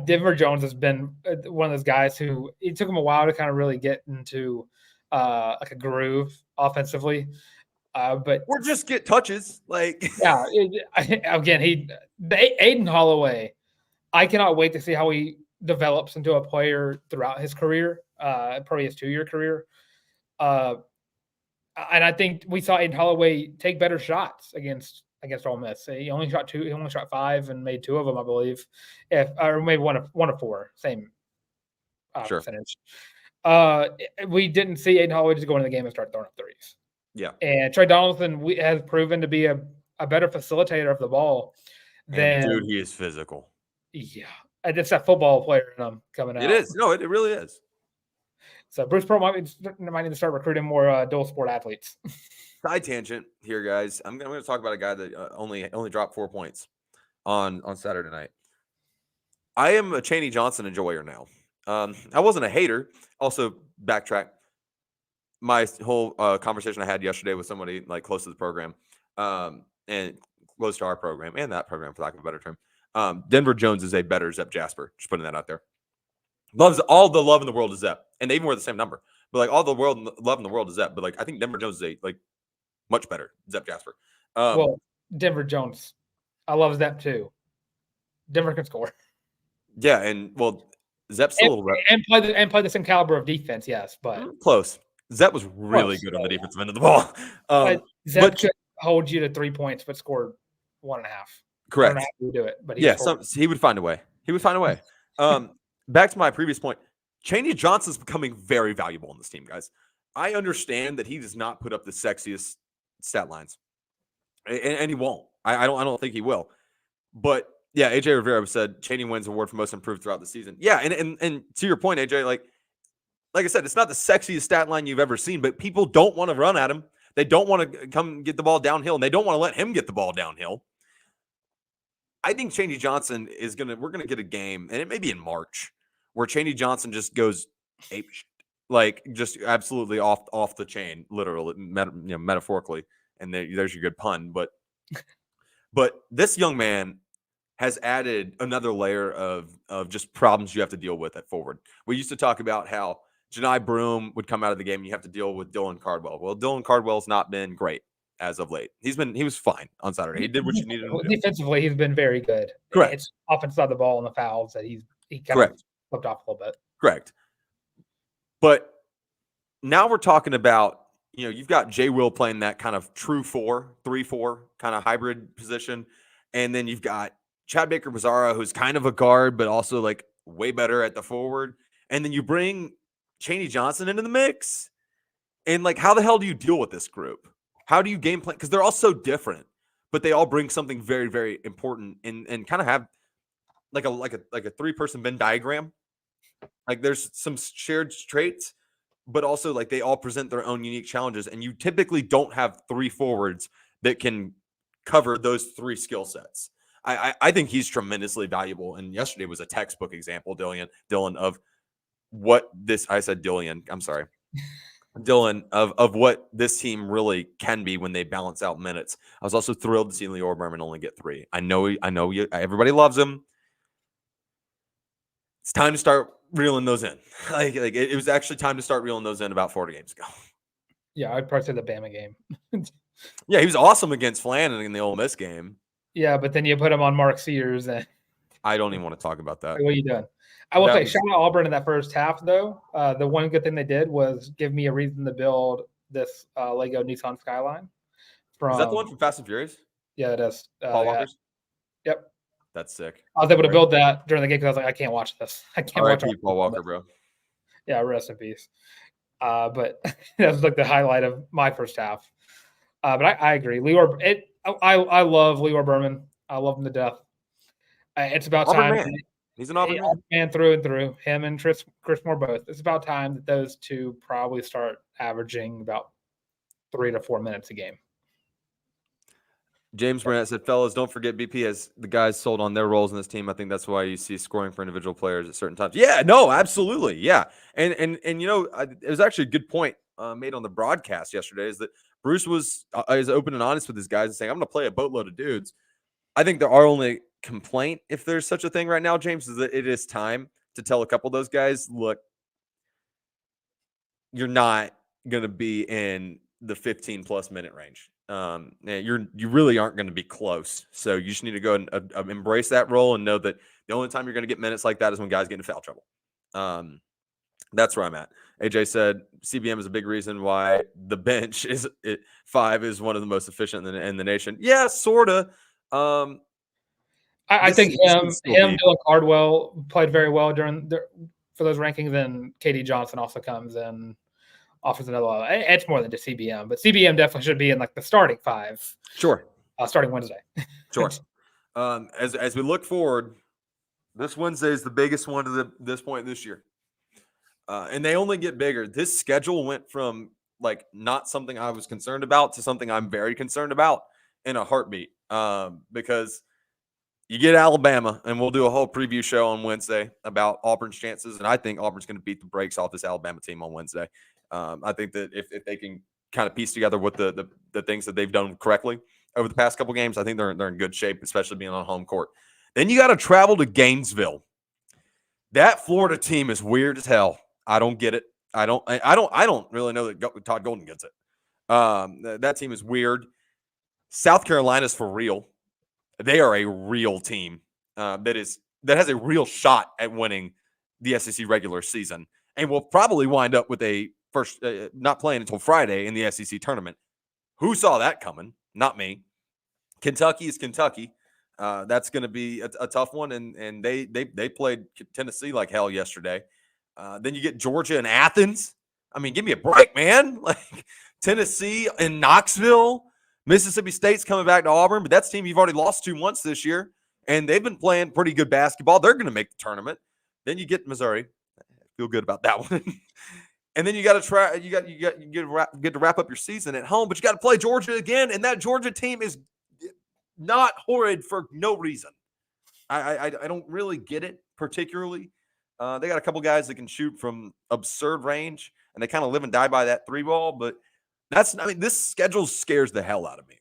Speaker 2: Denver Jones has been one of those guys who it took him a while to kind of really get into like a groove offensively. But
Speaker 3: or just get touches. Like,
Speaker 2: yeah, again, Aiden Holloway. I cannot wait to see how he develops into a player throughout his career, probably his 2-year career. And I think we saw Aiden Holloway take better shots against Ole Miss. He only shot 2. He only shot 5 and made 2 of them, I believe, or maybe one of 4. Same
Speaker 3: sure.
Speaker 2: percentage. We didn't see Aiden Holloway just go into the game and start throwing up threes.
Speaker 3: Yeah.
Speaker 2: And Trey Donaldson has proven to be a better facilitator of the ball than.
Speaker 3: And dude, he is physical.
Speaker 2: Yeah. It's that football player in him coming out.
Speaker 3: It is. No, it really is.
Speaker 2: So Bruce Pearl might need to start recruiting more dual sport athletes.
Speaker 3: Side tangent here, guys. I'm going to talk about a guy that only dropped 4 points on Saturday night. I am a Chaney Johnson enjoyer now. I wasn't a hater. Also, backtrack. My whole conversation I had yesterday with somebody like close to the program, and close to our program and that program, for lack of a better term. Denver Jones is a better Zep Jasper. Just putting that out there. Loves all the love in the world is Zep, and they even wear the same number. But like all the love in the world is Zep. But like I think Denver Jones is a much better Zep Jasper.
Speaker 2: Well, Denver Jones, I love Zep too. Denver can score.
Speaker 3: Yeah, and well, Zep's still a little
Speaker 2: and play the same caliber of defense. Yes, but
Speaker 3: close. Zep was really good on the defensive end of the ball.
Speaker 2: Zep could hold you to 3 points, but scored 1.5.
Speaker 3: Correct.
Speaker 2: I don't know how to do it, but
Speaker 3: he would find a way. He would find a way. Back to my previous point, Chaney Johnson's becoming very valuable on this team, guys. I understand that he does not put up the sexiest stat lines, and he won't. I don't think he will. But yeah, AJ Rivera said Chaney wins award for most improved throughout the season. Yeah, and to your point, AJ, like I said, it's not the sexiest stat line you've ever seen, but people don't want to run at him. They don't want to come get the ball downhill, and they don't want to let him get the ball downhill. I think Chaney Johnson we're gonna get a game, and it may be in March, where Chaney Johnson just goes ape shit, like just absolutely off the chain, literally, metaphorically. And there's your good pun, but this young man has added another layer of just problems you have to deal with at forward. We used to talk about how Janai Broome would come out of the game and you have to deal with Dylan Cardwell. Well, Dylan Cardwell's not been great as of late. He was fine on Saturday. He did what you needed him to do.
Speaker 2: Defensively, he's been very good.
Speaker 3: Correct.
Speaker 2: It's offensive side of the ball and the fouls that he kind of flipped off a little bit.
Speaker 3: Correct. But now we're talking about, you've got Jay Will playing that kind of true 3-4 kind of hybrid position. And then you've got Chad Baker-Mazara, who's kind of a guard, but also like way better at the forward. And then you bring Chaney Johnson into the mix. And like, how the hell do you deal with this group? How do you game plan? Because they're all so different, but they all bring something very, very important and kind of have like a 3-person Venn diagram. Like there's some shared traits, but also like they all present their own unique challenges. And you typically don't have 3 forwards that can cover those 3 skill sets. I think he's tremendously valuable. And yesterday was a textbook example, Dylan, of what this, I said Dylan, I'm sorry. Dylan, of what this team really can be when they balance out minutes. I was also thrilled to see Lior Berman only get 3. I know everybody loves him. It's time to start reeling those in. Like it was actually time to start reeling those in about 40 games ago.
Speaker 2: Yeah, I'd probably say the Bama game.
Speaker 3: Yeah, he was awesome against Flannan in the Ole Miss game.
Speaker 2: Yeah, but then you put him on Mark Sears, and
Speaker 3: I don't even want to talk about that.
Speaker 2: What are you doing? I will say, shout out Auburn in that first half, though. The one good thing they did was give me a reason to build this Lego Nissan Skyline.
Speaker 3: Is that the one from Fast and Furious?
Speaker 2: Yeah, it is.
Speaker 3: Paul Walker's?
Speaker 2: Yep.
Speaker 3: That's sick.
Speaker 2: I was able to build that during the game because I was like, I can't watch this. I can't watch
Speaker 3: Paul Walker, bro.
Speaker 2: Yeah, rest in peace. But that was like the highlight of my first half. But I agree. I love Lior Berman. I love him to death. It's about time.
Speaker 3: Man. He's an Auburn
Speaker 2: man through and through. Him and Chris Moore both. It's about time that those two probably start averaging about 3 to 4 minutes a game.
Speaker 3: James Burnett said, fellas, don't forget BP has the guys sold on their roles in this team. I think that's why you see scoring for individual players at certain times. Yeah, no, absolutely. Yeah. And it was actually a good point made on the broadcast yesterday is that Bruce is open and honest with his guys and saying, I'm going to play a boatload of dudes. I think our only complaint, if there's such a thing right now, James, is that it is time to tell a couple of those guys, look, you're not going to be in the 15-plus minute range. You really aren't going to be close. So you just need to go and embrace that role and know that the only time you're going to get minutes like that is when guys get into foul trouble. That's where I'm at. AJ said CBM is a big reason why the bench is 5 is one of the most efficient in the nation. Yeah, sort of.
Speaker 2: I think Dylan Cardwell played very well for those rankings, and KD Johnson also comes in, offers another level. It's more than just CBM, but CBM definitely should be in like the starting 5.
Speaker 3: Sure.
Speaker 2: Starting Wednesday.
Speaker 3: Sure. As we look forward, this Wednesday is the biggest one to this point this year. And they only get bigger. This schedule went from like not something I was concerned about to something I'm very concerned about in a heartbeat. Because you get Alabama, and we'll do a whole preview show on Wednesday about Auburn's chances. And I think Auburn's going to beat the brakes off this Alabama team on Wednesday. I think that if they can kind of piece together what the things that they've done correctly over the past couple games, I think they're in good shape, especially being on home court. Then you got to travel to Gainesville. That Florida team is weird as hell. I don't get it. I don't really know that Todd Golden gets it. That team is weird. South Carolina's for real. They are a real team that has a real shot at winning the SEC regular season, and will probably wind up with a first not playing until Friday in the SEC tournament. Who saw that coming? Not me. Kentucky is Kentucky. That's going to be a tough one, and they played Tennessee like hell yesterday. Then you get Georgia and Athens. I mean, give me a break, man. Like Tennessee and Knoxville. Mississippi State's coming back to Auburn, but that's a team you've already lost to once this year, and they've been playing pretty good basketball. They're going to make the tournament. Then you get Missouri. I feel good about that one. And then you got to try. You get to wrap up your season at home, but you got to play Georgia again, and that Georgia team is not horrid for no reason. I don't really get it particularly. They got a couple guys that can shoot from absurd range, and they kind of live and die by that 3-ball, but. This schedule scares the hell out of me.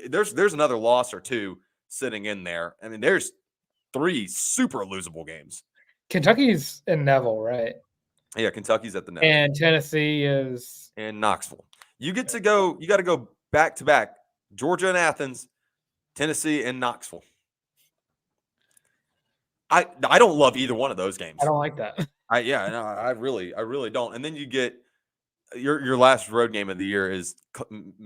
Speaker 3: There's another loss or two sitting in there. I mean, there's 3 super losable games.
Speaker 2: Kentucky's in Neville, right?
Speaker 3: Yeah, Kentucky's at the Neville.
Speaker 2: And Tennessee is
Speaker 3: in Knoxville. You got to go back to back. Georgia and Athens, Tennessee and Knoxville. I don't love either one of those games.
Speaker 2: I don't like that.
Speaker 3: I really don't. And then you get your last road game of the year is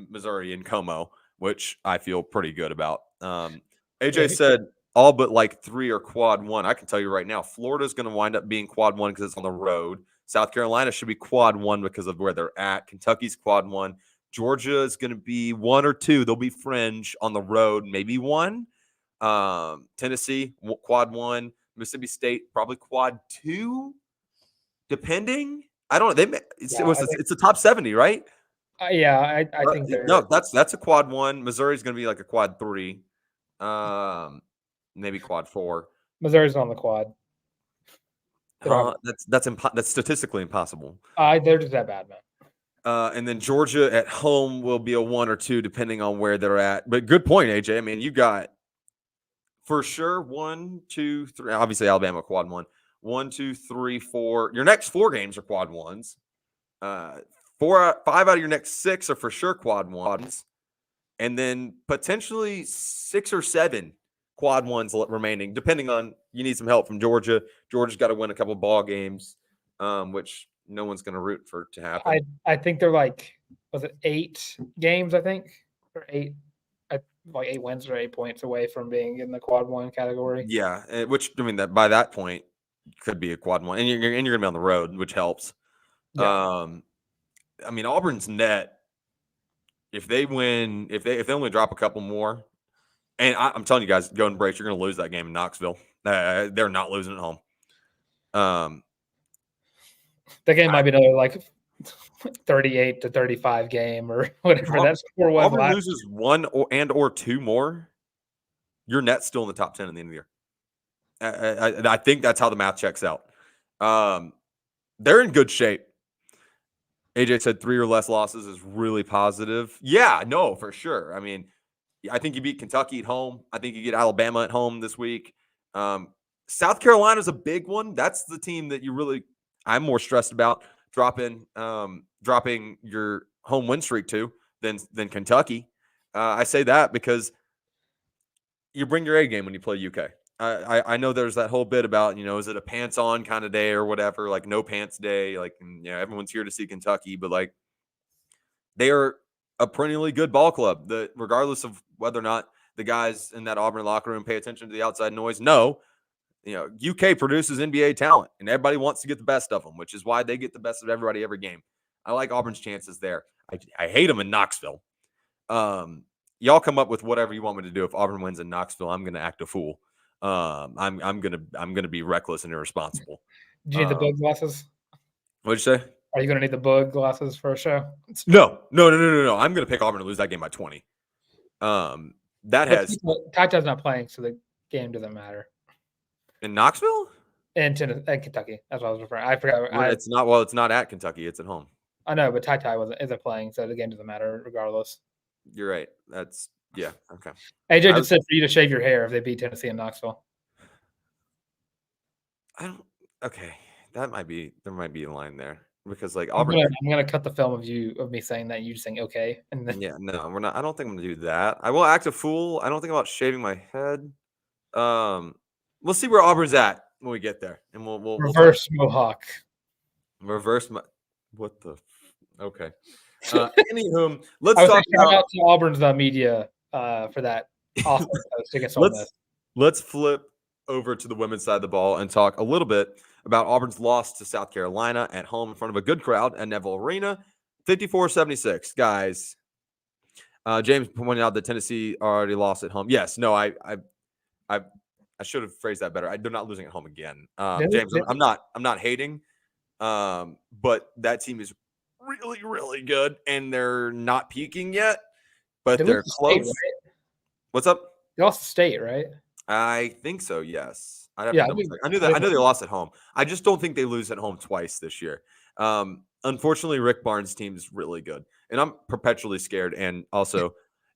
Speaker 3: Missouri and Como, which I feel pretty good about. AJ said all but like 3 are quad 1. I can tell you right now, Florida's going to wind up being quad 1 because it's on the road. South Carolina should be quad 1 because of where they're at. Kentucky's quad 1. Georgia is going to be 1 or 2. They'll be fringe on the road, maybe 1. Tennessee quad 1. Mississippi State probably quad 2, depending. I don't know. It's a top 70, right?
Speaker 2: I think
Speaker 3: no. That's a quad 1. Missouri's going to be like a quad 3, maybe quad 4.
Speaker 2: Missouri's on the quad.
Speaker 3: That's statistically impossible.
Speaker 2: They're just that bad, man.
Speaker 3: And then Georgia at home will be a 1 or 2, depending on where they're at. But good point, AJ. I mean, you got for sure 1, 2, 3. Obviously, Alabama quad 1. 1, 2, 3, 4. Your next 4 games are quad 1s. 5 out of your next 6 are for sure quad 1s. And then potentially 6 or 7 quad 1s remaining, depending on you need some help from Georgia. Georgia's got to win a couple ball games, which no one's going to root for to happen.
Speaker 2: I think they're like, was it 8 games, I think? Or 8 wins or 8 points away from being in the quad 1 category.
Speaker 3: Yeah, which, I mean, that by that point, could be a quad 1, and you're going to be on the road, which helps. Yeah. I mean, Auburn's net, if they win, if they only drop a couple more, and I'm telling you guys, go and brace, you're going to lose that game in Knoxville. They're not losing at home.
Speaker 2: That game might be another like 38-35 game or whatever that score was.
Speaker 3: Auburn loses 1 or 2 more, your net's still in the top 10 at the end of the year. I think that's how the math checks out. They're in good shape. AJ said 3 or less losses is really positive. Yeah, no, for sure. I mean, I think you beat Kentucky at home. I think you get Alabama at home this week. South Carolina's a big one. That's the team that I'm more stressed about dropping your home win streak to than Kentucky. I say that because you bring your A game when you play UK. I know there's that whole bit about, is it a pants on kind of day or whatever, like no pants day, like, everyone's here to see Kentucky, but like they are a perennially good ball club that regardless of whether or not the guys in that Auburn locker room pay attention to the outside noise. No, UK produces NBA talent and everybody wants to get the best of them, which is why they get the best of everybody every game. I like Auburn's chances there. I hate them in Knoxville. Y'all come up with whatever you want me to do. If Auburn wins in Knoxville, I'm going to act a fool. I'm gonna be reckless and irresponsible.
Speaker 2: Do you need the bug glasses?
Speaker 3: What'd you say?
Speaker 2: Are you gonna need the bug glasses for a show?
Speaker 3: No. I'm gonna pick Auburn to lose that game by 20. Tata's
Speaker 2: not playing, so the game doesn't matter.
Speaker 3: In Knoxville?
Speaker 2: And Kentucky. That's what I was referring. I forgot.
Speaker 3: It's not. Well, it's not at Kentucky. It's at home.
Speaker 2: I know, but Ty isn't playing, so the game doesn't matter regardless.
Speaker 3: You're right. That's okay.
Speaker 2: AJ just said for you to shave your hair if they beat Tennessee in Knoxville.
Speaker 3: Okay, there might be a line there because like Auburn.
Speaker 2: I'm gonna cut the film of me saying that, you just saying okay, and then
Speaker 3: no, we're not. I don't think I'm gonna do that. I will act a fool. I don't think about shaving my head. We'll see where Auburn's at when we get there, and we'll
Speaker 2: reverse mohawk.
Speaker 3: Reverse my what the okay. Anywho, let's talk
Speaker 2: about out to Auburn's media for that awesome post against Ole Miss.
Speaker 3: Let's flip over to the women's side of the ball and talk a little bit about Auburn's loss to South Carolina at home in front of a good crowd at Neville Arena, 54-76. Guys, James pointed out that Tennessee already lost at home. Yes, no, I should have phrased that better. They're not losing at home again. James, I'm not hating, but that team is really, really good, and they're not peaking yet, but they're close. State, right? What's up?
Speaker 2: They lost State, right?
Speaker 3: I think so. Yes. I knew they lost at home. I just don't think they lose at home twice this year. Unfortunately, Rick Barnes' team is really good, and I'm perpetually scared. And also,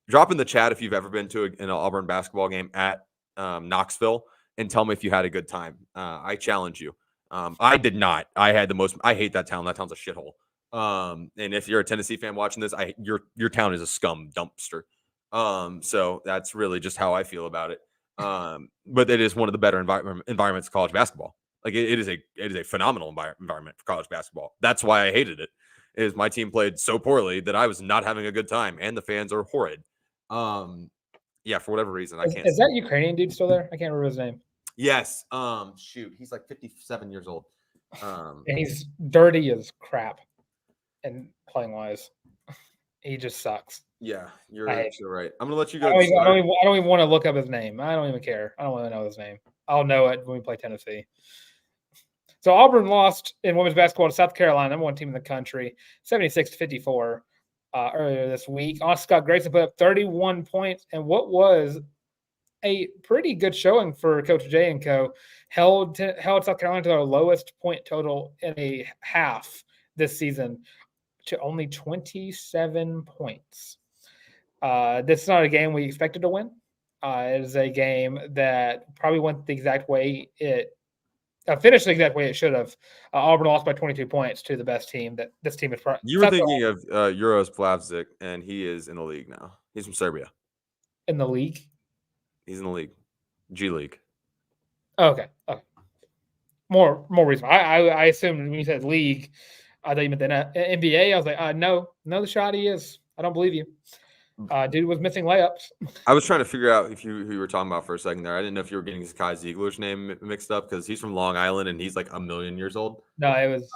Speaker 3: drop in the chat if you've ever been to an Auburn basketball game at Knoxville, and tell me if you had a good time. I challenge you. I did not. I had the most. I hate that town. That town's a shithole. And if you're a Tennessee fan watching this, your town is a scum dumpster. So that's really just how I feel about it. But it is one of the better environments of college basketball. Like it is a phenomenal environment for college basketball. That's why I hated it. Is my team played so poorly that I was not having a good time, and the fans are horrid. For whatever reason, I can't.
Speaker 2: Is that Ukrainian dude still there? I can't remember his name.
Speaker 3: Yes. Shoot, he's like 57 years old.
Speaker 2: And he's dirty as crap. And playing wise, he just sucks.
Speaker 3: Yeah, you're right. I'm gonna let you go.
Speaker 2: I don't even want to look up his name. I don't even care. I don't want to know his name. I'll know it when we play Tennessee. So Auburn lost in women's basketball to South Carolina, number one team in the country, 76-54 earlier this week. Scott Grayson put up 31 points, and what was a pretty good showing for Coach J and Co. Held South Carolina to their lowest point total in a half this season to only 27 points. This is not a game we expected to win. It is a game that probably went the exact way it finished the exact way it should have. Auburn lost by 22 points to the best team that this team is.
Speaker 3: You were thinking of Uros Plavsic, and he is in the league now. He's from Serbia.
Speaker 2: In the league?
Speaker 3: He's in the league. G League.
Speaker 2: Okay. More reason. I assumed when you said league, I thought you meant the NBA. I was like, no, the shot he is. I don't believe you. Dude was missing layups.
Speaker 3: I was trying to figure out who you were talking about for a second there. I didn't know if you were getting Kai Ziegler's name mixed up because he's from Long Island and he's like 1,000,000 years old.
Speaker 2: No, it was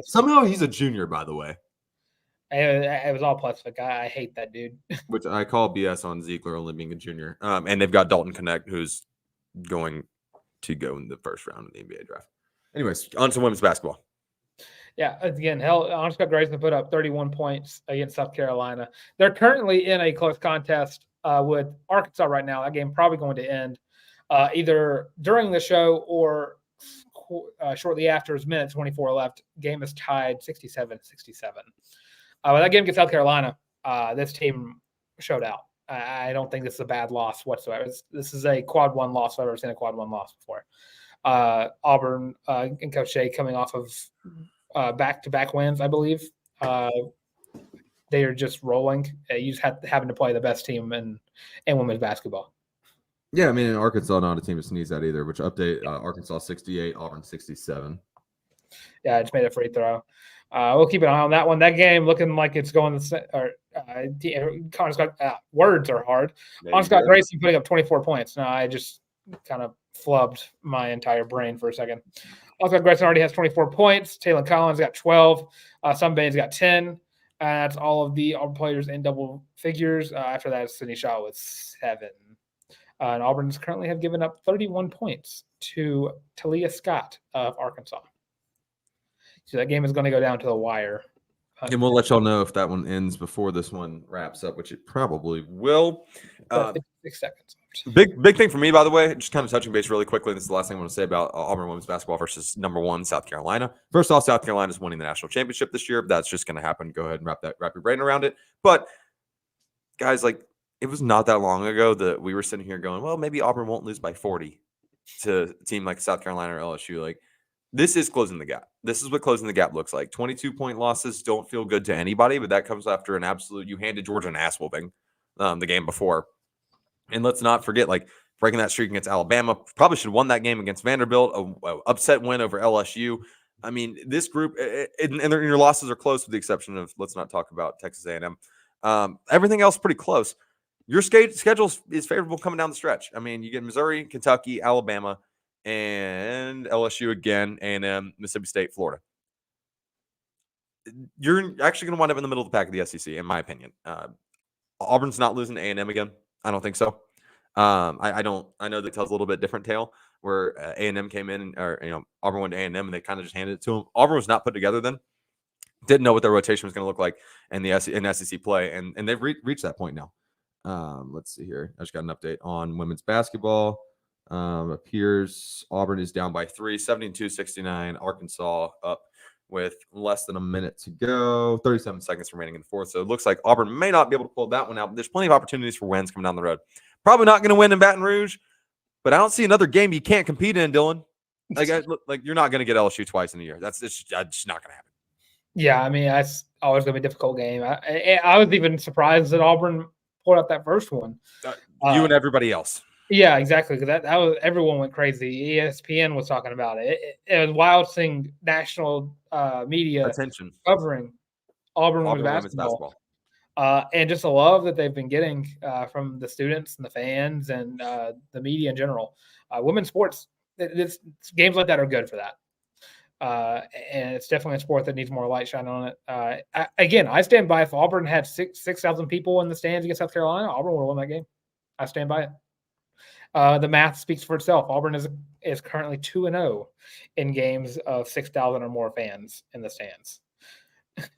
Speaker 3: somehow he's a junior, by the way.
Speaker 2: It was all Plesvik. I hate that dude.
Speaker 3: Which I call BS on Ziegler only being a junior. And they've got Dalton Connect, who's going to go in the first round of the NBA draft. Anyways, on to women's basketball.
Speaker 2: Yeah, again, Scott Grayson put up 31 points against South Carolina. They're currently in a close contest with Arkansas right now. That game probably going to end either during the show or shortly after. There's minute 24 left. Game is tied 67-67. That game against South Carolina, this team showed out. I don't think this is a bad loss whatsoever. This is a quad one loss. I've ever seen a quad one loss before. Auburn and Coach Shea coming off of back-to-back wins, I believe. they are just rolling. You just having to play the best team in women's basketball.
Speaker 4: Yeah, I mean, in Arkansas, not a team to sneeze at either. Which update? Arkansas 68, Auburn 67.
Speaker 2: Yeah, I just made a free throw. We'll keep an eye on that one. That game looking like it's going Connor Scott. Words are hard. Connor Scott Grayson putting up 24 points. No, I just kind of flubbed my entire brain for a second. Scott Grayson already has 24 points. Taylor Collins got 12. Sunbay's got 10. That's all of the Auburn players in double figures. After that, Sydney Shaw with 7. And Auburn's currently have given up 31 points to Talia Scott of Arkansas. So that game is going to go down to the wire.
Speaker 4: And we'll let y'all know if that one ends before this one wraps up, which it probably will.
Speaker 2: 56 seconds.
Speaker 3: Big thing for me, by the way, just kind of touching base really quickly. This is the last thing I want to say about Auburn women's basketball versus number 1 South Carolina. First off, South Carolina is winning the national championship this year. That's just going to happen. Go ahead and wrap your brain around it. But guys, like, it was not that long ago that we were sitting here going, well, maybe Auburn won't lose by 40 to a team like South Carolina or LSU. Like, this is closing the gap. This is what closing the gap looks like. 22-point losses don't feel good to anybody, but that comes after an absolute – you handed Georgia an ass whooping the game before. And let's not forget, like, breaking that streak against Alabama. Probably should have won that game against Vanderbilt, a upset win over LSU. I mean, this group and your losses are close with the exception of – let's not talk about Texas A&M. Everything else pretty close. Your schedule is favorable coming down the stretch. I mean, you get Missouri, Kentucky, Alabama, and LSU again, A&M, Mississippi State, Florida. You're actually going to wind up in the middle of the pack of the SEC, in my opinion. Auburn's not losing to A&M again. I don't think so. I know that tells a little bit different tale where A&M came in, Auburn went to A&M and they kind of just handed it to them. Auburn was not put together then. Didn't know what their rotation was going to look like in SEC play, and they've reached that point now. Let's see here. I just got an update on women's basketball. Appears Auburn is down by 3, 72-69. Arkansas up with less than a minute to go, 37 seconds remaining in the fourth. So it looks like Auburn may not be able to pull that one out. But there's plenty of opportunities for wins coming down the road. Probably not going to win in Baton Rouge, but I don't see another game you can't compete in, Dylan. Like you're not going to get LSU twice in a year. That's just not going to happen.
Speaker 2: Yeah, I mean, that's always going to be a difficult game. I was even surprised that Auburn pulled out that first one.
Speaker 3: You and everybody else.
Speaker 2: Yeah, exactly. Because that was everyone went crazy. ESPN was talking about it. It was wild seeing national media
Speaker 3: attention
Speaker 2: covering Auburn women's basketball. And just the love that they've been getting from the students and the fans and the media in general. Women's sports, it's games like that are good for that. And it's definitely a sport that needs more light shine on it. I stand by. If Auburn had 6,000 people in the stands against South Carolina, Auburn would have won that game. I stand by it. The math speaks for itself. Auburn is currently 2-0 in games of 6,000 or more fans in the stands.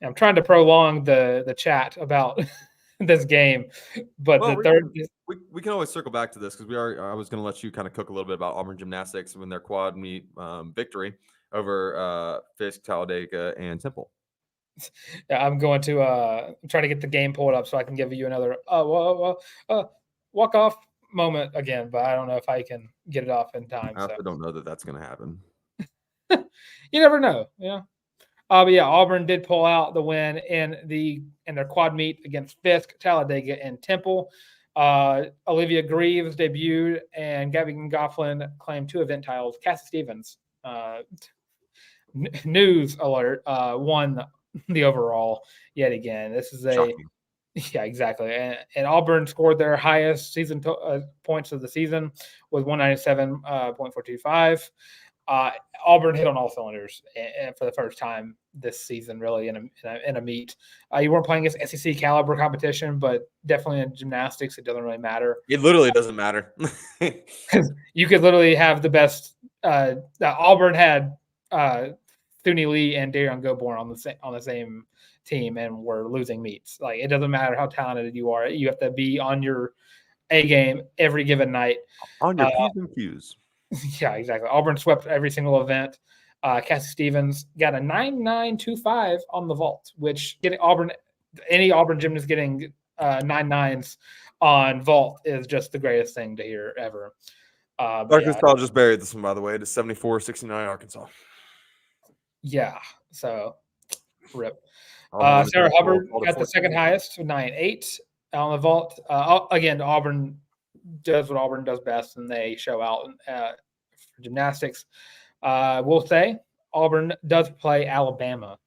Speaker 2: I'm trying to prolong the chat about this game, but
Speaker 3: we can always circle back to this because I was going to let you kind of cook a little bit about Auburn Gymnastics when their quad meet victory over Fisk, Talladega, and Temple.
Speaker 2: Yeah, I'm going to try to get the game pulled up so I can give you another walk off moment again, but I don't know if I can get it off in time.
Speaker 4: I also don't know that that's going to happen.
Speaker 2: You never know, but yeah, Auburn did pull out the win in their quad meet against Fisk, Talladega, and Temple. Olivia Greaves debuted, and Gabby Gofflin claimed 2 event titles. Cassie Stevens, news alert, won the overall yet again. This is
Speaker 3: shocking.
Speaker 2: Yeah, exactly. And Auburn scored their highest season points of the season with 197.425. Auburn hit on all cylinders for the first time this season, really, in a meet. You weren't playing against SEC caliber competition, but definitely in gymnastics, it doesn't really matter.
Speaker 3: It literally doesn't matter.
Speaker 2: You could literally have the best. Auburn had Thune Lee and Darion Goborn on the same team, and we're losing meets. Like, it doesn't matter how talented you are. You have to be on your A game every given night.
Speaker 3: On your P's and Q's.
Speaker 2: Yeah, exactly. Auburn swept every single event. Cassie Stevens got a 9.925 on the vault, which any Auburn gymnast getting 9.9s on vault is just the greatest thing to hear ever.
Speaker 3: Arkansas just buried this one, by the way. To 74-69 Arkansas.
Speaker 2: Yeah. So Rip.
Speaker 3: Auburn women's
Speaker 2: Sarah
Speaker 3: basketball
Speaker 2: Hubbard
Speaker 3: fall to
Speaker 2: got the
Speaker 3: 14.
Speaker 2: second highest with 9.8 on the vault. Again, Auburn does what Auburn does best, and they show out for gymnastics. We'll say Auburn does play Alabama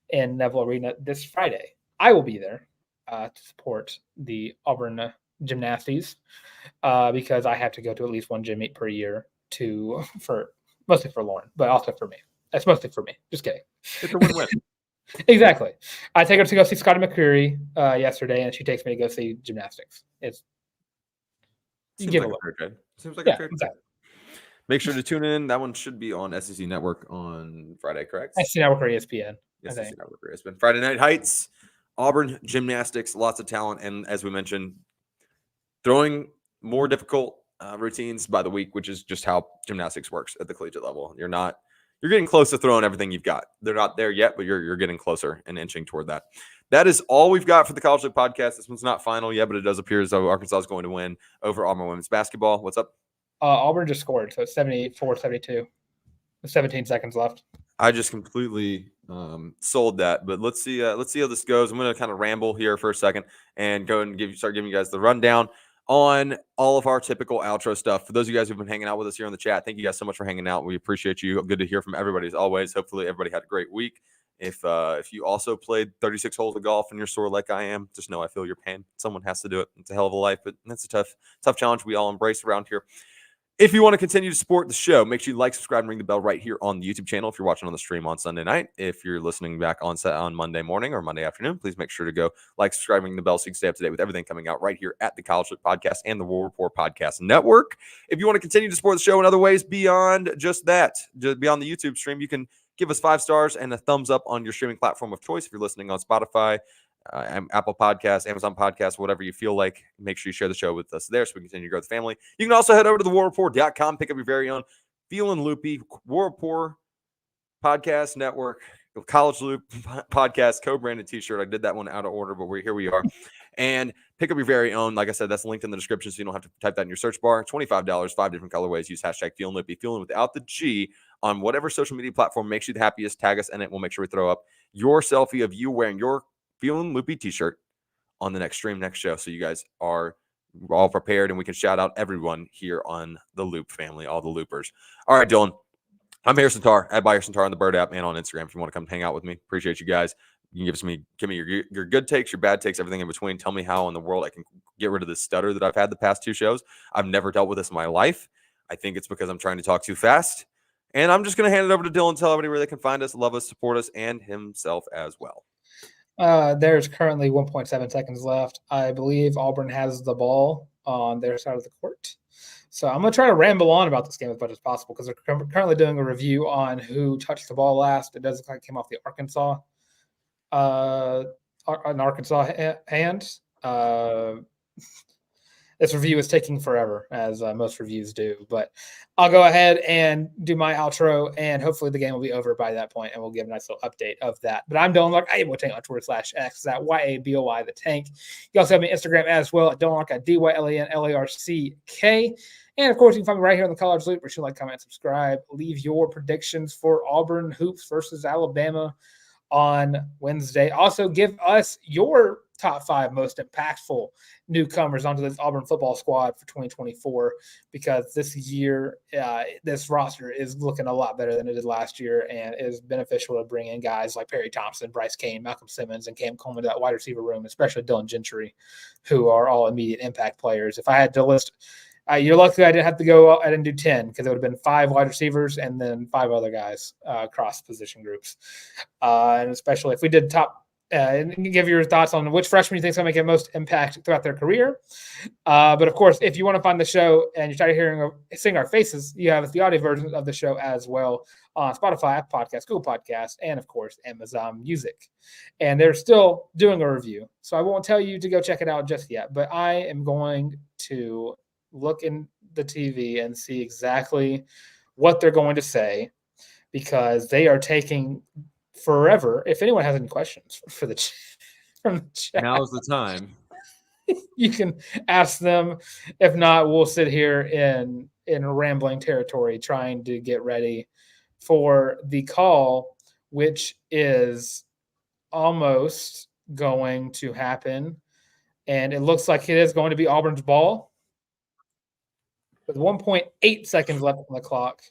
Speaker 2: in Neville Arena this Friday. I will be there to support the Auburn Gymnastics because I have to go to at least one gym meet per year mostly for Lauren, but also for me. That's mostly for me. Just kidding.
Speaker 3: It's a win-win.
Speaker 2: Exactly. I take her to go see Scotty McCreery yesterday, and she takes me to go see gymnastics.
Speaker 3: Seems like a fair trade. Seems like a fair trade.
Speaker 2: Exactly.
Speaker 3: Make sure to tune in. That one should be on SEC Network on Friday, correct?
Speaker 2: SEC Network or ESPN.
Speaker 3: SEC Network or ESPN. Friday Night Heights, Auburn Gymnastics, lots of talent, and as we mentioned, throwing more difficult routines by the week, which is just how gymnastics works at the collegiate level. You're getting close to throwing everything you've got. They're not there yet, but you're getting closer and inching toward that. That is all we've got for the College League podcast. This one's not final yet, but it does appear as though Arkansas is going to win over Auburn women's basketball. What's up?
Speaker 2: Auburn just scored, so it's 74-72. 17 seconds left.
Speaker 3: I just completely sold that, but let's see how this goes. I'm going to kind of ramble here for a second and go and start giving you guys the rundown on all of our typical outro stuff. For those of you guys who've been hanging out with us here on the chat, thank you guys so much for hanging out. We appreciate you. Good to hear from everybody as always. Hopefully everybody had a great week. If you also played 36 holes of golf and you're sore like I am, just know I feel your pain. Someone has to do it. It's a hell of a life, but that's a tough challenge we all embrace around here. If you want to continue to support the show, make sure you like, subscribe, and ring the bell right here on the YouTube channel. If you're watching on the stream on Sunday night, if you're listening back on Monday morning or Monday afternoon, please make sure to go like, subscribe, ring the bell so you can stay up to date with everything coming out right here at the College League Podcast and the War Report Podcast Network. If you want to continue to support the show in other ways beyond just that, just beyond the YouTube stream, you can give us 5 stars and a thumbs up on your streaming platform of choice. If you're listening on Spotify, Apple Podcasts, Amazon Podcasts, whatever you feel like, make sure you share the show with us there so we continue to grow the family. You can also head over to thewarreport.com, pick up your very own Feeling Loopy War Report Podcast Network, College Loop Podcast, co-branded t-shirt. I did that one out of order, but here we are. And pick up your very own. Like I said, that's linked in the description so you don't have to type that in your search bar. $25, 5 different colorways. Use hashtag Feeling Loopy, feeling without the G on whatever social media platform makes you the happiest. Tag us in it. We'll make sure we throw up your selfie of you wearing your Feeling Loopy t-shirt on the next stream, next show. So you guys are all prepared and we can shout out everyone here on the Loop family, all the Loopers. All right, Dylan. I'm Harrison Tarr, at Harrison Tarr on the Bird app and on Instagram if you want to come hang out with me. Appreciate you guys. You can give me your good takes, your bad takes, everything in between. Tell me how in the world I can get rid of this stutter that I've had the past 2 shows. I've never dealt with this in my life. I think it's because I'm trying to talk too fast. And I'm just going to hand it over to Dylan, tell everybody where they can find us, love us, support us, and himself as well.
Speaker 2: There's currently 1.7 seconds left. I believe Auburn has the ball on their side of the court. So I'm going to try to ramble on about this game as much as possible because they're currently doing a review on who touched the ball last. It does look like it came off the Arkansas hand. This review is taking forever, as most reviews do. But I'll go ahead and do my outro, and hopefully the game will be over by that point, and we'll give a nice little update of that. But I'm Dylan Larck. I am with Tank on Twitter/X. That YABOY the Tank. You also have me on Instagram as well at Dylan Larck at DYLANLARCK. And of course, you can find me right here on the College Loop. Where you like, comment, subscribe. Leave your predictions for Auburn hoops versus Alabama on Wednesday. Also, give us your top 5 most impactful newcomers onto this Auburn football squad for 2024, because this year, this roster is looking a lot better than it did last year, and it is beneficial to bring in guys like Perry Thompson, Bryce Kane, Malcolm Simmons, and Cam Coleman to that wide receiver room, especially Dylan Gentry, who are all immediate impact players. If I had to list, you're lucky I didn't have to go. I didn't do 10 because it would have been 5 wide receivers and then 5 other guys across position groups. And especially if we did top, and give your thoughts on which freshman you think is going to make the most impact throughout their career. But of course, if you want to find the show and you're tired of seeing our faces, you have the audio version of the show as well on Spotify, Apple Podcasts, Google Podcasts, and of course, Amazon Music. And they're still doing a review. So I won't tell you to go check it out just yet, but I am going to look in the TV and see exactly what they're going to say, because they are taking forever. If anyone has any questions from the chat,
Speaker 4: now's the time.
Speaker 2: You can ask them. If not, we'll sit here in rambling territory trying to get ready for the call, which is almost going to happen, and it looks like it is going to be Auburn's ball with 1.8 seconds left on the clock.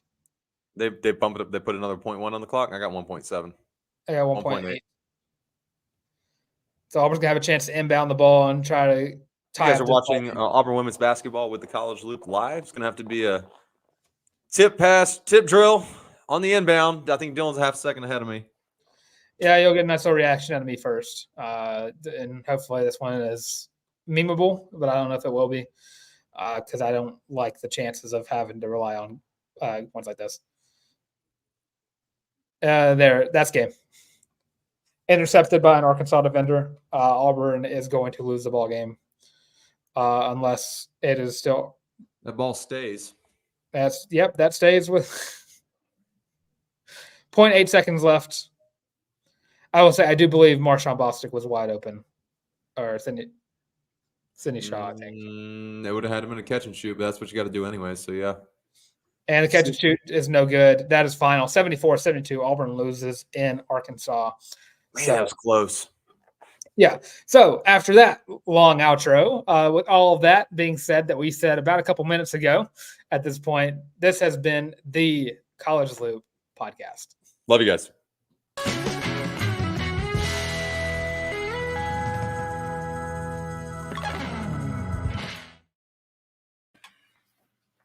Speaker 3: They bump it up. They put another 0.1 on the clock. I got 1.7.
Speaker 2: I got 1.8.
Speaker 3: 1.8.
Speaker 2: So Auburn's gonna have a chance to inbound the ball and try to tie.
Speaker 3: You guys
Speaker 2: up
Speaker 3: are
Speaker 2: this
Speaker 3: watching
Speaker 2: ball.
Speaker 3: Auburn women's basketball with the College Loop live. It's gonna have to be a tip pass, tip drill on the inbound. I think Dylan's a half second ahead of me.
Speaker 2: Yeah, you'll get a nice little reaction out of me first, and hopefully this one is memeable, but I don't know if it will be because I don't like the chances of having to rely on ones like this. That's game. Intercepted by an Arkansas defender. Auburn is going to lose the ball game unless it is still.
Speaker 4: That ball stays.
Speaker 2: That stays with 0.8 seconds left. I will say I do believe Marshawn Bostic was wide open, or Sydney Shaw, I think.
Speaker 4: They would have had him in a catch and shoot, but that's what you got to do anyway. So yeah.
Speaker 2: And the catch and shoot is no good. That is final. 74-72. Auburn loses in Arkansas.
Speaker 3: Man, that was close.
Speaker 2: Yeah. So after that long outro, with all of that being said that we said about a couple minutes ago, at this point, this has been the College Loop podcast.
Speaker 3: Love you guys.